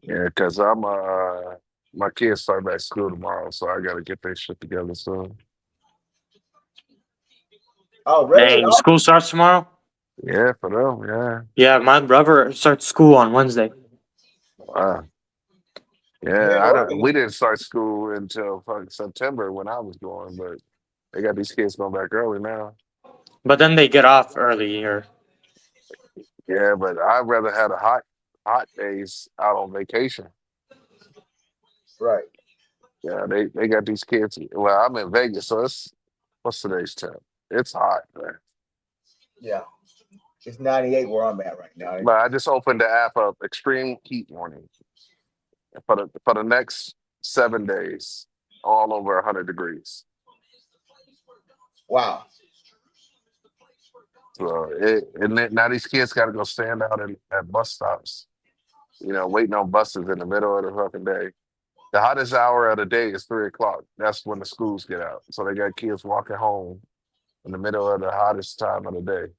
Yeah, because I'm my kids start back school tomorrow, so I gotta get their shit together soon. Oh, really? Dang, school starts tomorrow? Yeah, for them, yeah. Yeah, my brother starts school on Wednesday. Wow. Here in Yeah, Oregon. we didn't start school until fucking September when I was going, but they got these kids going back early now. But then they get off early or Yeah, but I'd rather have the hot days out on vacation. Right. Yeah, they got these kids. Well, I'm in Vegas, so what's today's temp? It's hot, man. Yeah. It's 98 where I'm at right now. But I just opened the app up, extreme heat warning for the next 7 days, all over 100 degrees. Wow. So now these kids got to go stand out at bus stops, waiting on buses in the middle of the fucking day. The hottest hour of the day is 3:00. That's when the schools get out. So they got kids walking home in the middle of the hottest time of the day.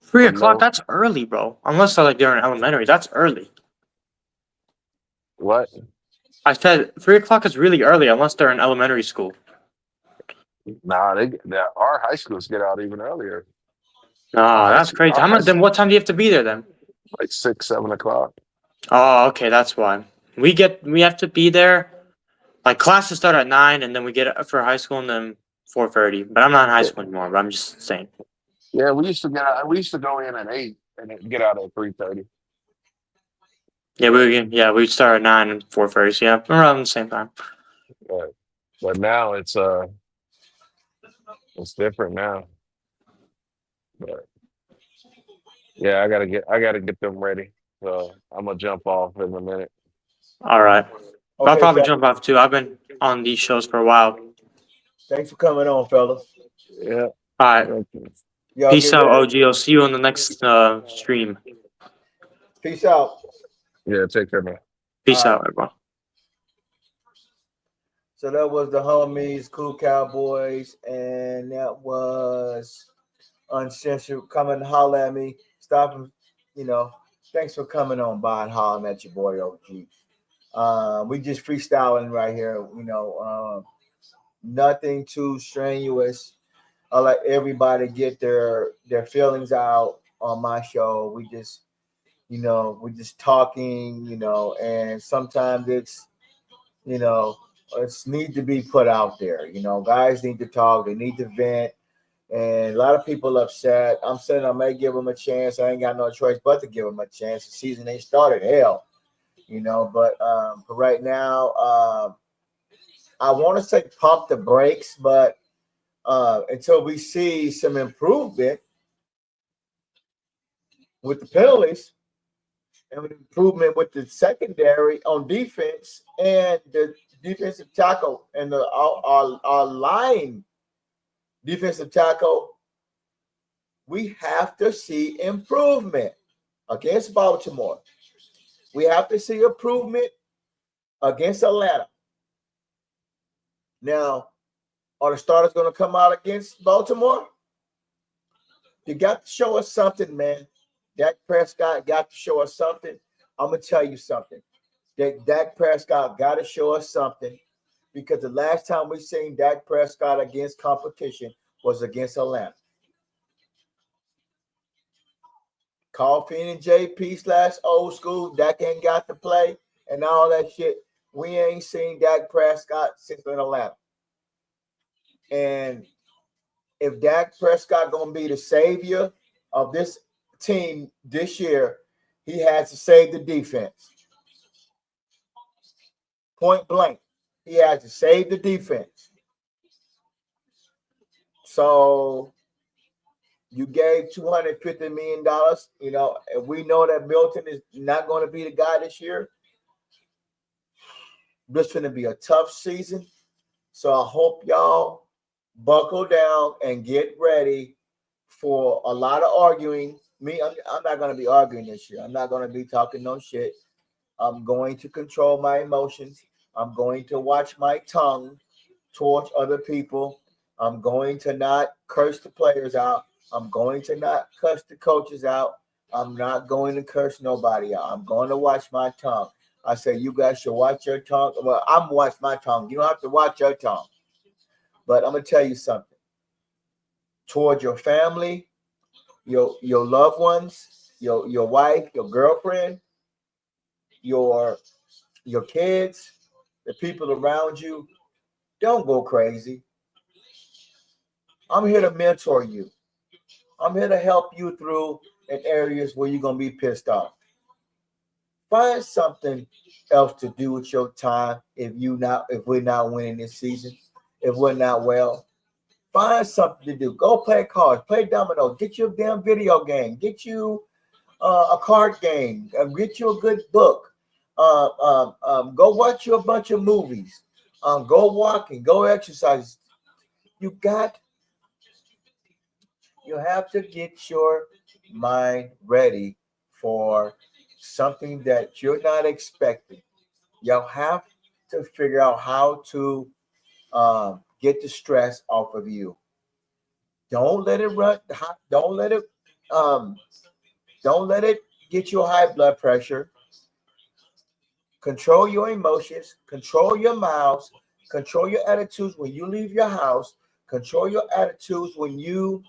3:00. That's early, bro. Unless they're in elementary, that's early. What? I said 3:00 is really early unless they're in elementary school. Nah, our high schools get out even earlier. Oh, that's crazy. Then what time do you have to be there then? Like 6, 7 o'clock. Oh, okay, that's why. We have to be there. Like classes start at 9, and then we get it for high school, and then 4:30. But I'm not in high school anymore. But I'm just saying. Yeah, we used to go in at 8 and then get out at 3:30. Yeah, we start at 9 and 4:30. So yeah, around the same time. But now it's different now. But yeah, I gotta get them ready. So I'm gonna jump off in a minute. All right. Okay, I'll probably Jack. jump off too. I've been on these shows for a while. Thanks for coming on, fellas. Yeah. All right. Thank you. Y'all Peace get out, ready. OG. I'll see you on the next stream. Peace out. Yeah, take care, man. Peace All out, everyone. So that was the homies, Cool Cowboys, and that was Uncensored. Come and holler at me. Stop and, thanks for coming on by and hollering at your boy OG. We just freestyling right here, nothing too strenuous. I let everybody get their feelings out on my show. We just, we're just talking, and sometimes it's, it's need to be put out there. Guys need to talk. They need to vent. And a lot of people upset. I'm saying I may give them a chance. I ain't got no choice but to give them a chance. The season ain't started. Hell, But for right now, I want to say pump the brakes, but until we see some improvement with the penalties and improvement with the secondary on defense and the defensive tackle and our line defensive tackle, we have to see improvement against Baltimore. We have to see improvement against Atlanta. Now, are the starters going to come out against Baltimore? You got to show us something, man. Dak Prescott got to show us something. I'm going to tell you something. that Dak Prescott got to show us something, because the last time we seen Dak Prescott against competition was against Atlanta. Coffee and JP / old school, Dak ain't got to play and all that shit. We ain't seen Dak Prescott since in Atlanta. And if Dak Prescott gonna be the savior of this team this year, he has to save the defense. Point blank, he has to save the defense. So you gave $250 million, you know, and we know that Milton is not going to be the guy this year. This is going to be a tough season. So I hope y'all buckle down and get ready for a lot of arguing. I'm not going to be arguing this year. I'm not going to be talking no shit. I'm going to control my emotions. I'm going to watch my tongue towards other people. I'm going to not curse the players out. I'm going to not cuss the coaches out. I'm not going to curse nobody out. I'm going to watch my tongue. I say you guys should watch your tongue. Well, I'm watch my tongue. You don't have to watch your tongue. But I'm gonna tell you something. Toward your family, your loved ones, your wife, your girlfriend, your kids, the people around you, don't go crazy. I'm here to mentor you. I'm here to help you through in areas where you're gonna be pissed off. Find something else to do with your time if we're not winning this season, if we're not well. Find something to do. Go play cards, play domino, get you a damn video game, get you a card game, get you a good book. Go watch you a bunch of movies. Go walking, go exercise. You have to get your mind ready for something that you're not expecting. You'll have to figure out how to get the stress off of you. Don't let it run. Don't let it. Um, don't let it get you high blood pressure. Control your emotions. Control your mouths. Control your attitudes when you leave your house. Control your attitudes when you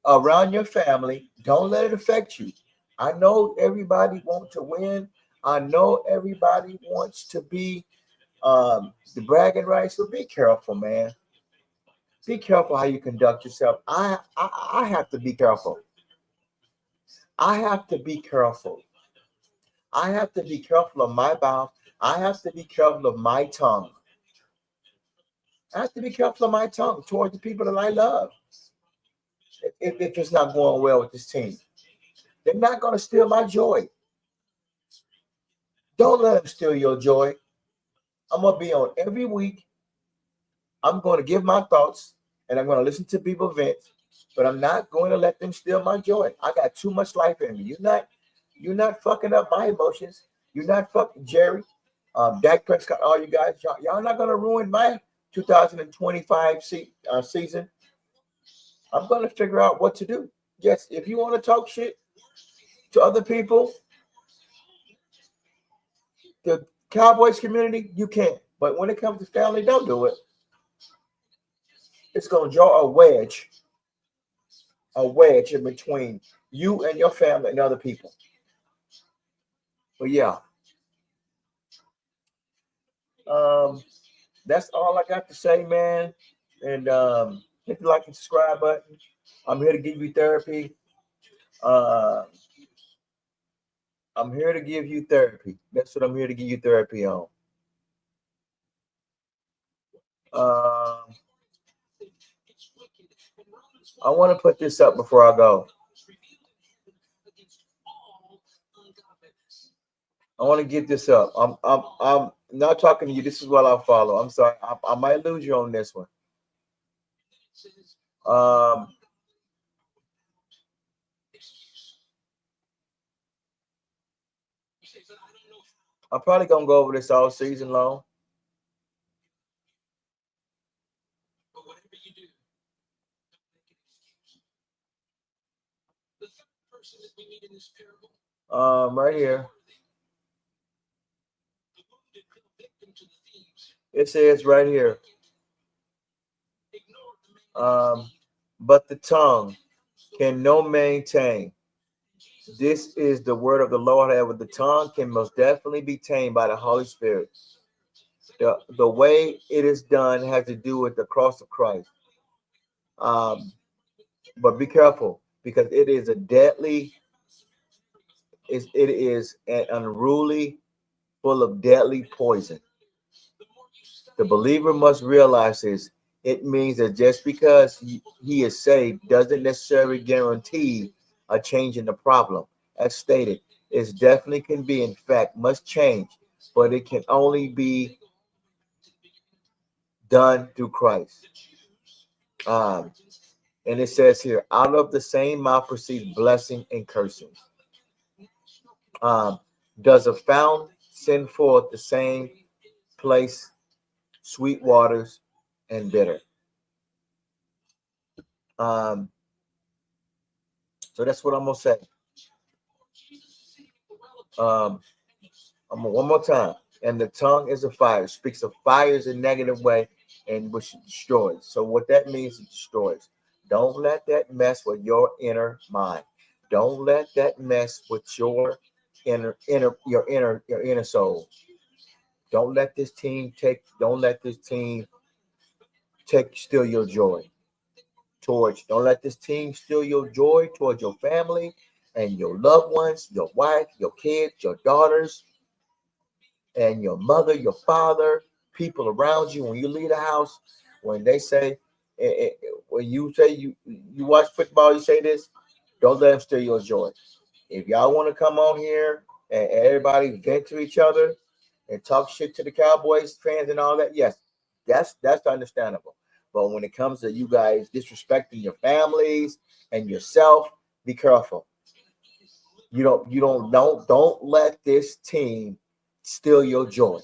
around your family. Don't let it affect you. I know everybody wants to win. I know everybody wants to be the bragging rights, but be careful, man. Be careful how you conduct yourself. I have to be careful. I have to be careful. I have to be careful of my mouth. I have to be careful of my tongue. I have to be careful of my tongue towards the people that I love. If it's not going well with this team, they're not going to steal my joy. Don't let them steal your joy. I'm going to be on every week. I'm going to give my thoughts and I'm going to listen to people vent, but I'm not going to let them steal my joy. I got too much life in me. You're not fucking up my emotions. You're not fucking Jerry, Dak Prescott, all you guys. Y'all not going to ruin my 2025 season. I'm going to figure out what to do. Yes, if you want to talk shit to other people, the Cowboys community, you can. But when it comes to family, don't do it. It's going to draw a wedge in between you and your family and other people. But yeah, that's all I got to say, man. And hit the like and subscribe button. I'm here to give you therapy. I'm here to give you therapy. That's what I'm here to give you therapy on. I want to put this up before I go. I want to get this up. I'm not talking to you. This is what I'll follow. I'm sorry. I might lose you on this one. I'm probably gonna go over this all season long. Right here. It says right here, but the tongue can no maintain. This is the word of the Lord. However, the tongue can most definitely be tamed by the Holy Spirit. The way it is done has to do with the cross of Christ. But be careful, because it is a deadly, it is an unruly, full of deadly poison. The believer must realize this. It means that just because he is saved doesn't necessarily guarantee a change in the problem. As stated, it definitely can be, in fact, must change, but it can only be done through Christ. And it says here, out of the same mouth proceeds blessing and cursing. Does a fountain send forth the same place sweet waters and bitter? So that's what I'm gonna say. One more time. And the tongue is a fire. Speaks of fires in a negative way, and which destroys. So what that means, it destroys. Don't let that mess with your inner mind. Don't let that mess with your inner soul. Don't let this team steal your joy. Don't let this team steal your joy towards your family and your loved ones, your wife, your kids, your daughters, and your mother, your father, people around you. When you leave the house, when they say, when you say you watch football, you say this, don't let them steal your joy. If y'all want to come on here and everybody vent to each other and talk shit to the Cowboys fans and all that, yes, that's understandable. But when it comes to you guys disrespecting your families and yourself, be careful. Don't let this team steal your joy.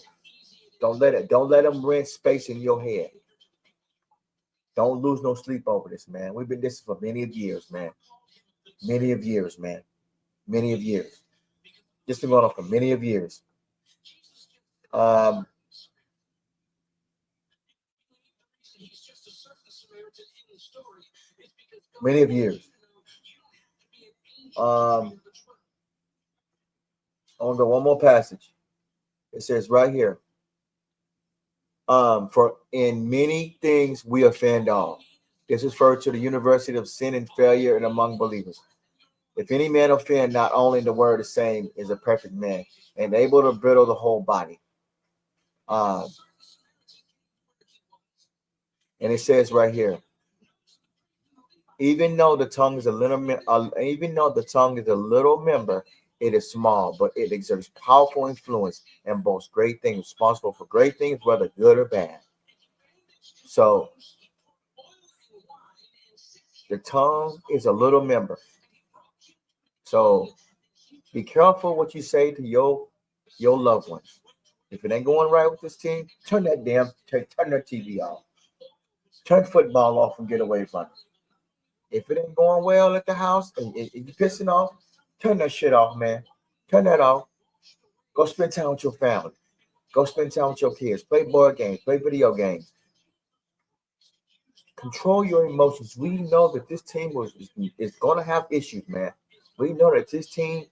Don't let them rent space in your head. Don't lose no sleep over this, man. We've been this for many of years, man. Many of years, man. Many of years. This been going on for many of years. Many of years. On the one more passage. It says right here. For in many things we offend all. This is referred to the university of sin and failure and among believers. If any man offend, not only the word the same is a perfect man and able to bridle the whole body. And it says right here, even though the tongue is a little member, it is small, but it exerts powerful influence and boasts great things, responsible for great things, whether good or bad. So the tongue is a little member. So be careful what you say to your loved ones. If it ain't going right with this team, turn that TV off. Turn football off and get away from it. If it ain't going well at the house and you're pissing off, turn that shit off, man. Turn that off. Go spend time with your family. Go spend time with your kids. Play board games. Play video games. Control your emotions. We know that this team is going to have issues, man. We know that this team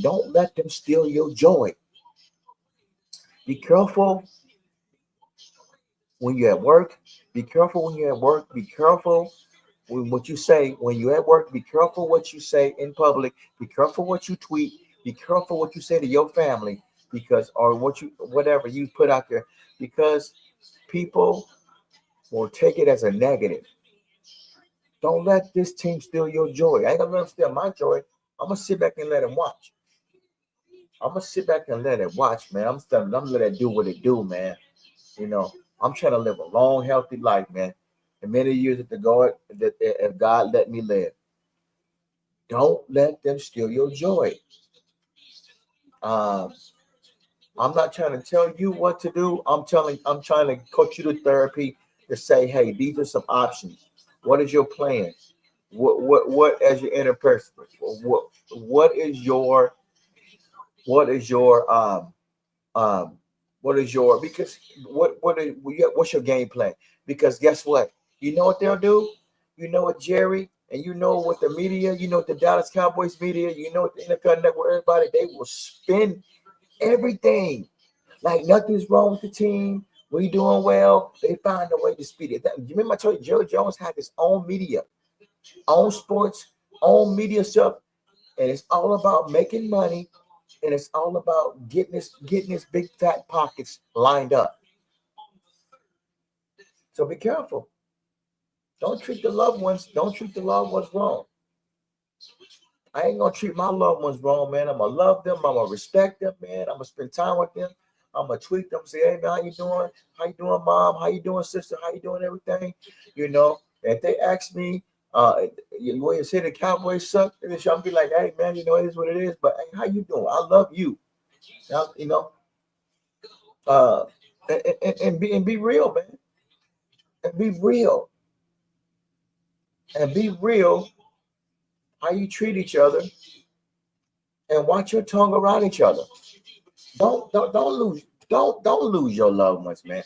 don't let them steal your joy. Be careful when you're at work. Be careful when you're at work. Be careful with what you say when you're at work. Be careful what you say in public. Be careful what you tweet. Be careful what you say to your family, whatever you put out there, because people will take it as a negative. Don't let this team steal your joy. I ain't gonna let them steal my joy. I'm gonna sit back and let them watch. I'm gonna sit back and let it watch, man. I'm gonna let it do what it do, man. I'm trying to live a long, healthy life, man. And many years if God let me live. Don't let them steal your joy. I'm not trying to tell you what to do. I'm trying to coach you to therapy to say, hey, these are some options. What is your plan? What as your inner person? What is your what's your game plan? Because guess what? You know what they'll do? You know what, Jerry, and you know what the media, you know what the Dallas Cowboys media, you know what the NFL Network, everybody, they will spin everything like nothing's wrong with the team. We doing well. They find a way to speed it. You remember I told you Jerry Jones had his own media, own sports, own media stuff, and it's all about making money, and it's all about getting his big fat pockets lined up. So be careful. Don't treat the loved ones wrong. I ain't gonna treat my loved ones wrong, man. I'm gonna love them. I'm gonna respect them, man. I'm gonna spend time with them. I'm gonna tweet them, say, "Hey, man, how you doing? How you doing, mom? How you doing, sister? How you doing, everything?" You know. And if they ask me, you say the Cowboys suck, and I'll be like, "Hey, man, you know it is what it is." But hey, how you doing? I love you. You know. And be real, man. And be real. And be real. How you treat each other, and watch your tongue around each other. Don't lose your loved ones, man.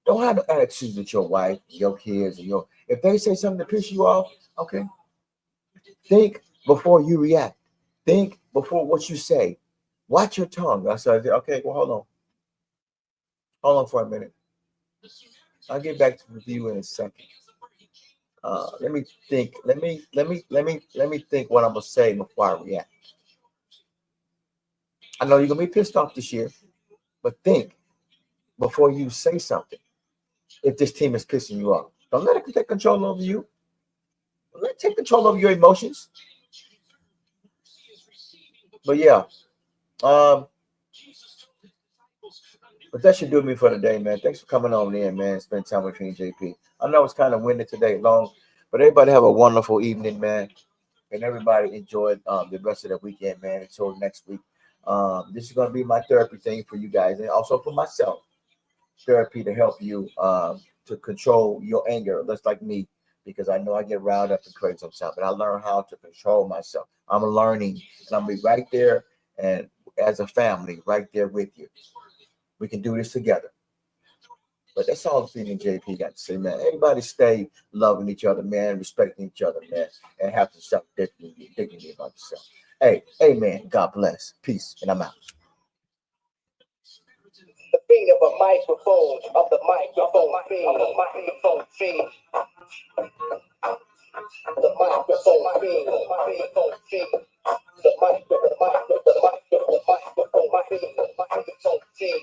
Don't have no attitudes with your wife, your kids, and if they say something to piss you off, okay. Think before you react. Think before what you say. Watch your tongue. I said, okay, well, hold on. Hold on for a minute. I'll get back to you in a second. Let me think. Let me think what I'm gonna say before I react. I know you're gonna be pissed off this year, but think before you say something. If this team is pissing you off, don't let it take control over you. Let it take control over your emotions. But yeah, but that should do me for the day, man. Thanks for coming on in, man. Spend time with me and JP. I know it's kind of winded today, long, but everybody have a wonderful evening, man. And everybody enjoy the rest of the weekend, man. Until next week. This is gonna be my therapy thing for you guys, and also for myself. Therapy to help you to control your anger, just like me, because I know I get riled up and crazy sometimes. But I learn how to control myself. I'm learning, and I'm gonna be right there, and as a family, right there with you. We can do this together. But that's all the feeling JP got to say, man. Everybody stay loving each other, man, respecting each other, man, and have some self-dignity about yourself. Hey, amen. God bless. Peace, and I'm out. The beat of a microphone, of the microphone feed, of the microphone feed. The microphone feed, the microphone feed. The microphone feed, the microphone feed.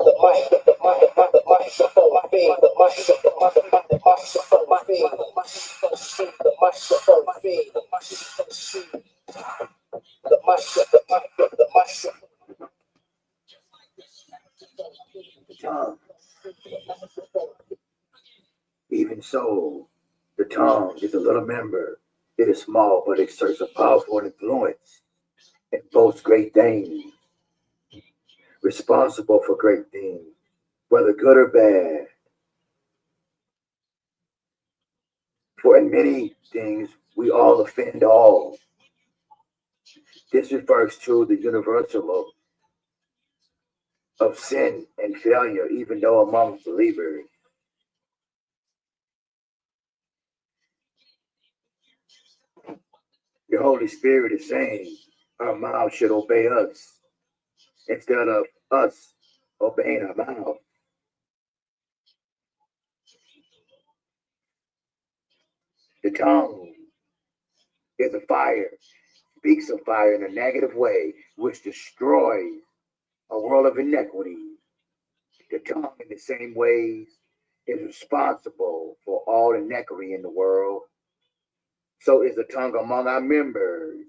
The microphone feed, the microphone feed, the microphone feed, the microphone feed, the microphone feed. The microphone. Even so, the tongue is a little member. It is small, but it exerts a powerful influence and boasts great things. Responsible for great things, whether good or bad. For in many things, we all offend all. This refers to the universal of sin and failure, even though among believers. The Holy Spirit is saying our mouths should obey us instead of us obeying our mouth. The tongue is a fire, speaks of fire in a negative way, which destroys a world of inequity. The tongue, in the same ways, is responsible for all inequity in the world. So is the tongue among our members,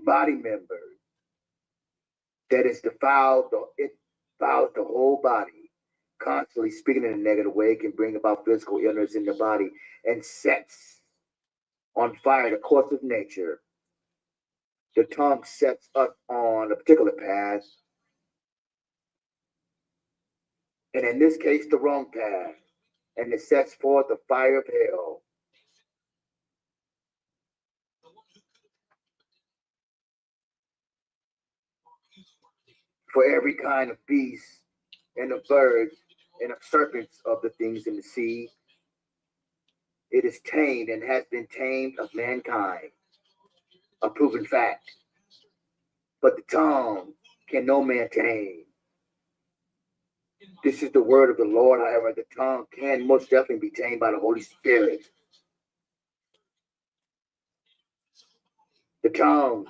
body members, that is defiled, it defiles the whole body. Constantly speaking in a negative way can bring about physical illness in the body and sets on fire the course of nature. The tongue sets us on a particular path, and in this case, the wrong path. and it sets forth the fire of hell. For every kind of beast and of birds and of serpents of the things in the sea, it is tamed and has been tamed of mankind, a proven fact. But the tongue can no man tame. This is the word of the Lord. However, the tongue can most definitely be tamed by the Holy Spirit. The tongue,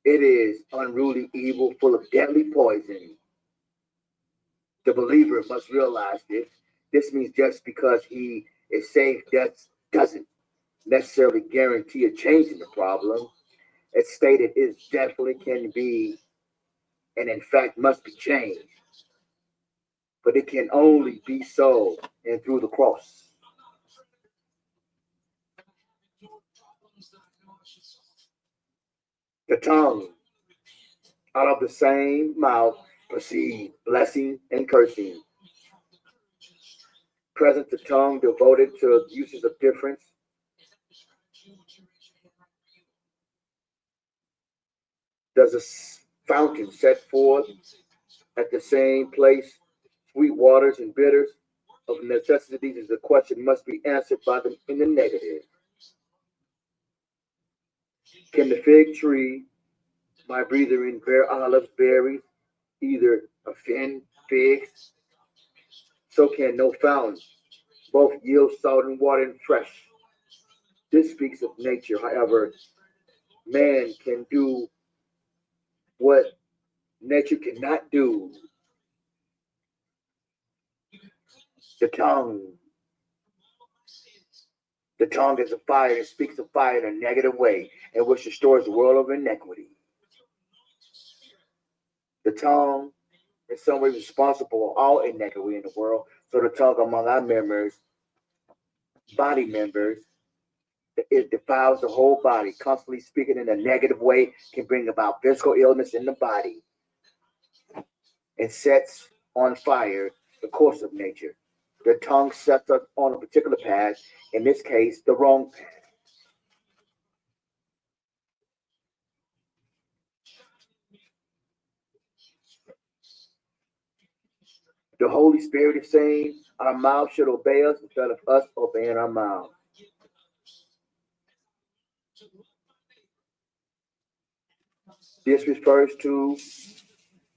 it is unruly evil, full of deadly poison. The believer must realize this. This means just because he is saved, that doesn't necessarily guarantee a change in the problem. It's stated it definitely can be, and in fact must be changed. But it can only be so and through the cross. The tongue, out of the same mouth, proceed blessing and cursing. Present the tongue devoted to uses of difference. Does a fountain set forth at the same place sweet waters and bitters? Of necessity, is the question must be answered by them in the negative. Can the fig tree, my brethren, bear olives, berries, either offend figs? So can no fountain both yield salt and water and fresh. This speaks of nature. However, man can do what nature cannot do. The tongue. The tongue is a fire. It speaks of fire in a negative way, in which destroys the world of iniquity. The tongue in some way responsible for all iniquity in the world. So the tongue among our members, body members, it defiles the whole body. Constantly speaking in a negative way can bring about physical illness in the body and sets on fire the course of nature. The tongue sets us on a particular path, in this case, the wrong path. The Holy Spirit is saying our mouth should obey us instead of us obeying our mouth. This refers to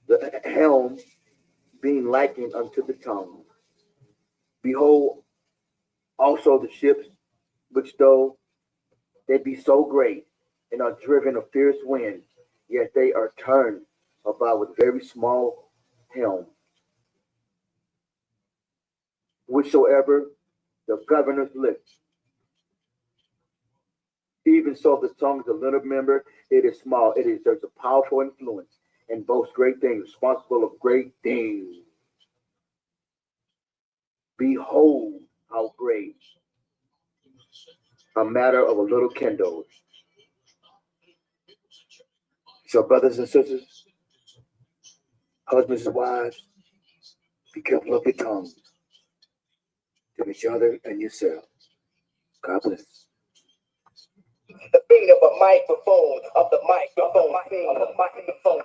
the helm being likened unto the tongue. Behold, also the ships, which though they be so great and are driven of fierce wind, yet they are turned about with very small helm, whichsoever the governor's lips. Even so, the tongue is a little member, it is small, there's a powerful influence and boasts great things, responsible of great things. Behold how great a matter of a little kindles. So, brothers and sisters, husbands and wives, be careful of your tongue to each other and yourself. God bless. The beat of a microphone, of the microphone, of the microphone, the microphone,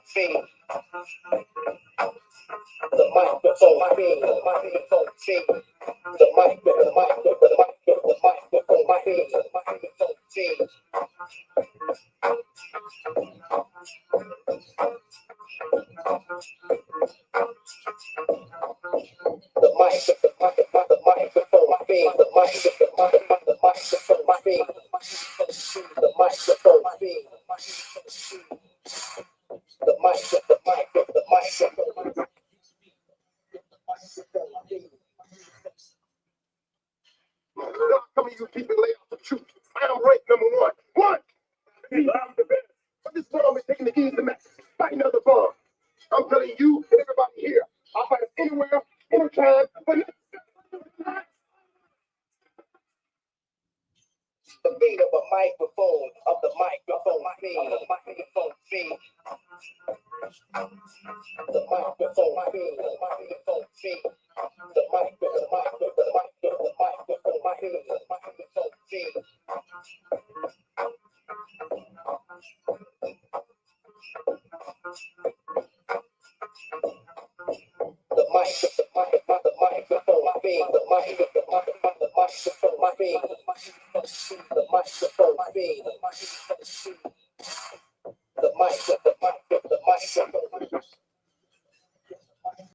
the microphone, the microphone, the microphone, the Some of you people lay out the truth. I am right, number one. One, be loud the best. But this bomb is taking the easy mess. Fight another bomb. I'm telling you and everybody here, I'll fight anywhere, anytime, but the beat of a microphone, of the microphone, of the microphone, the microphone, the microphone, the microphone,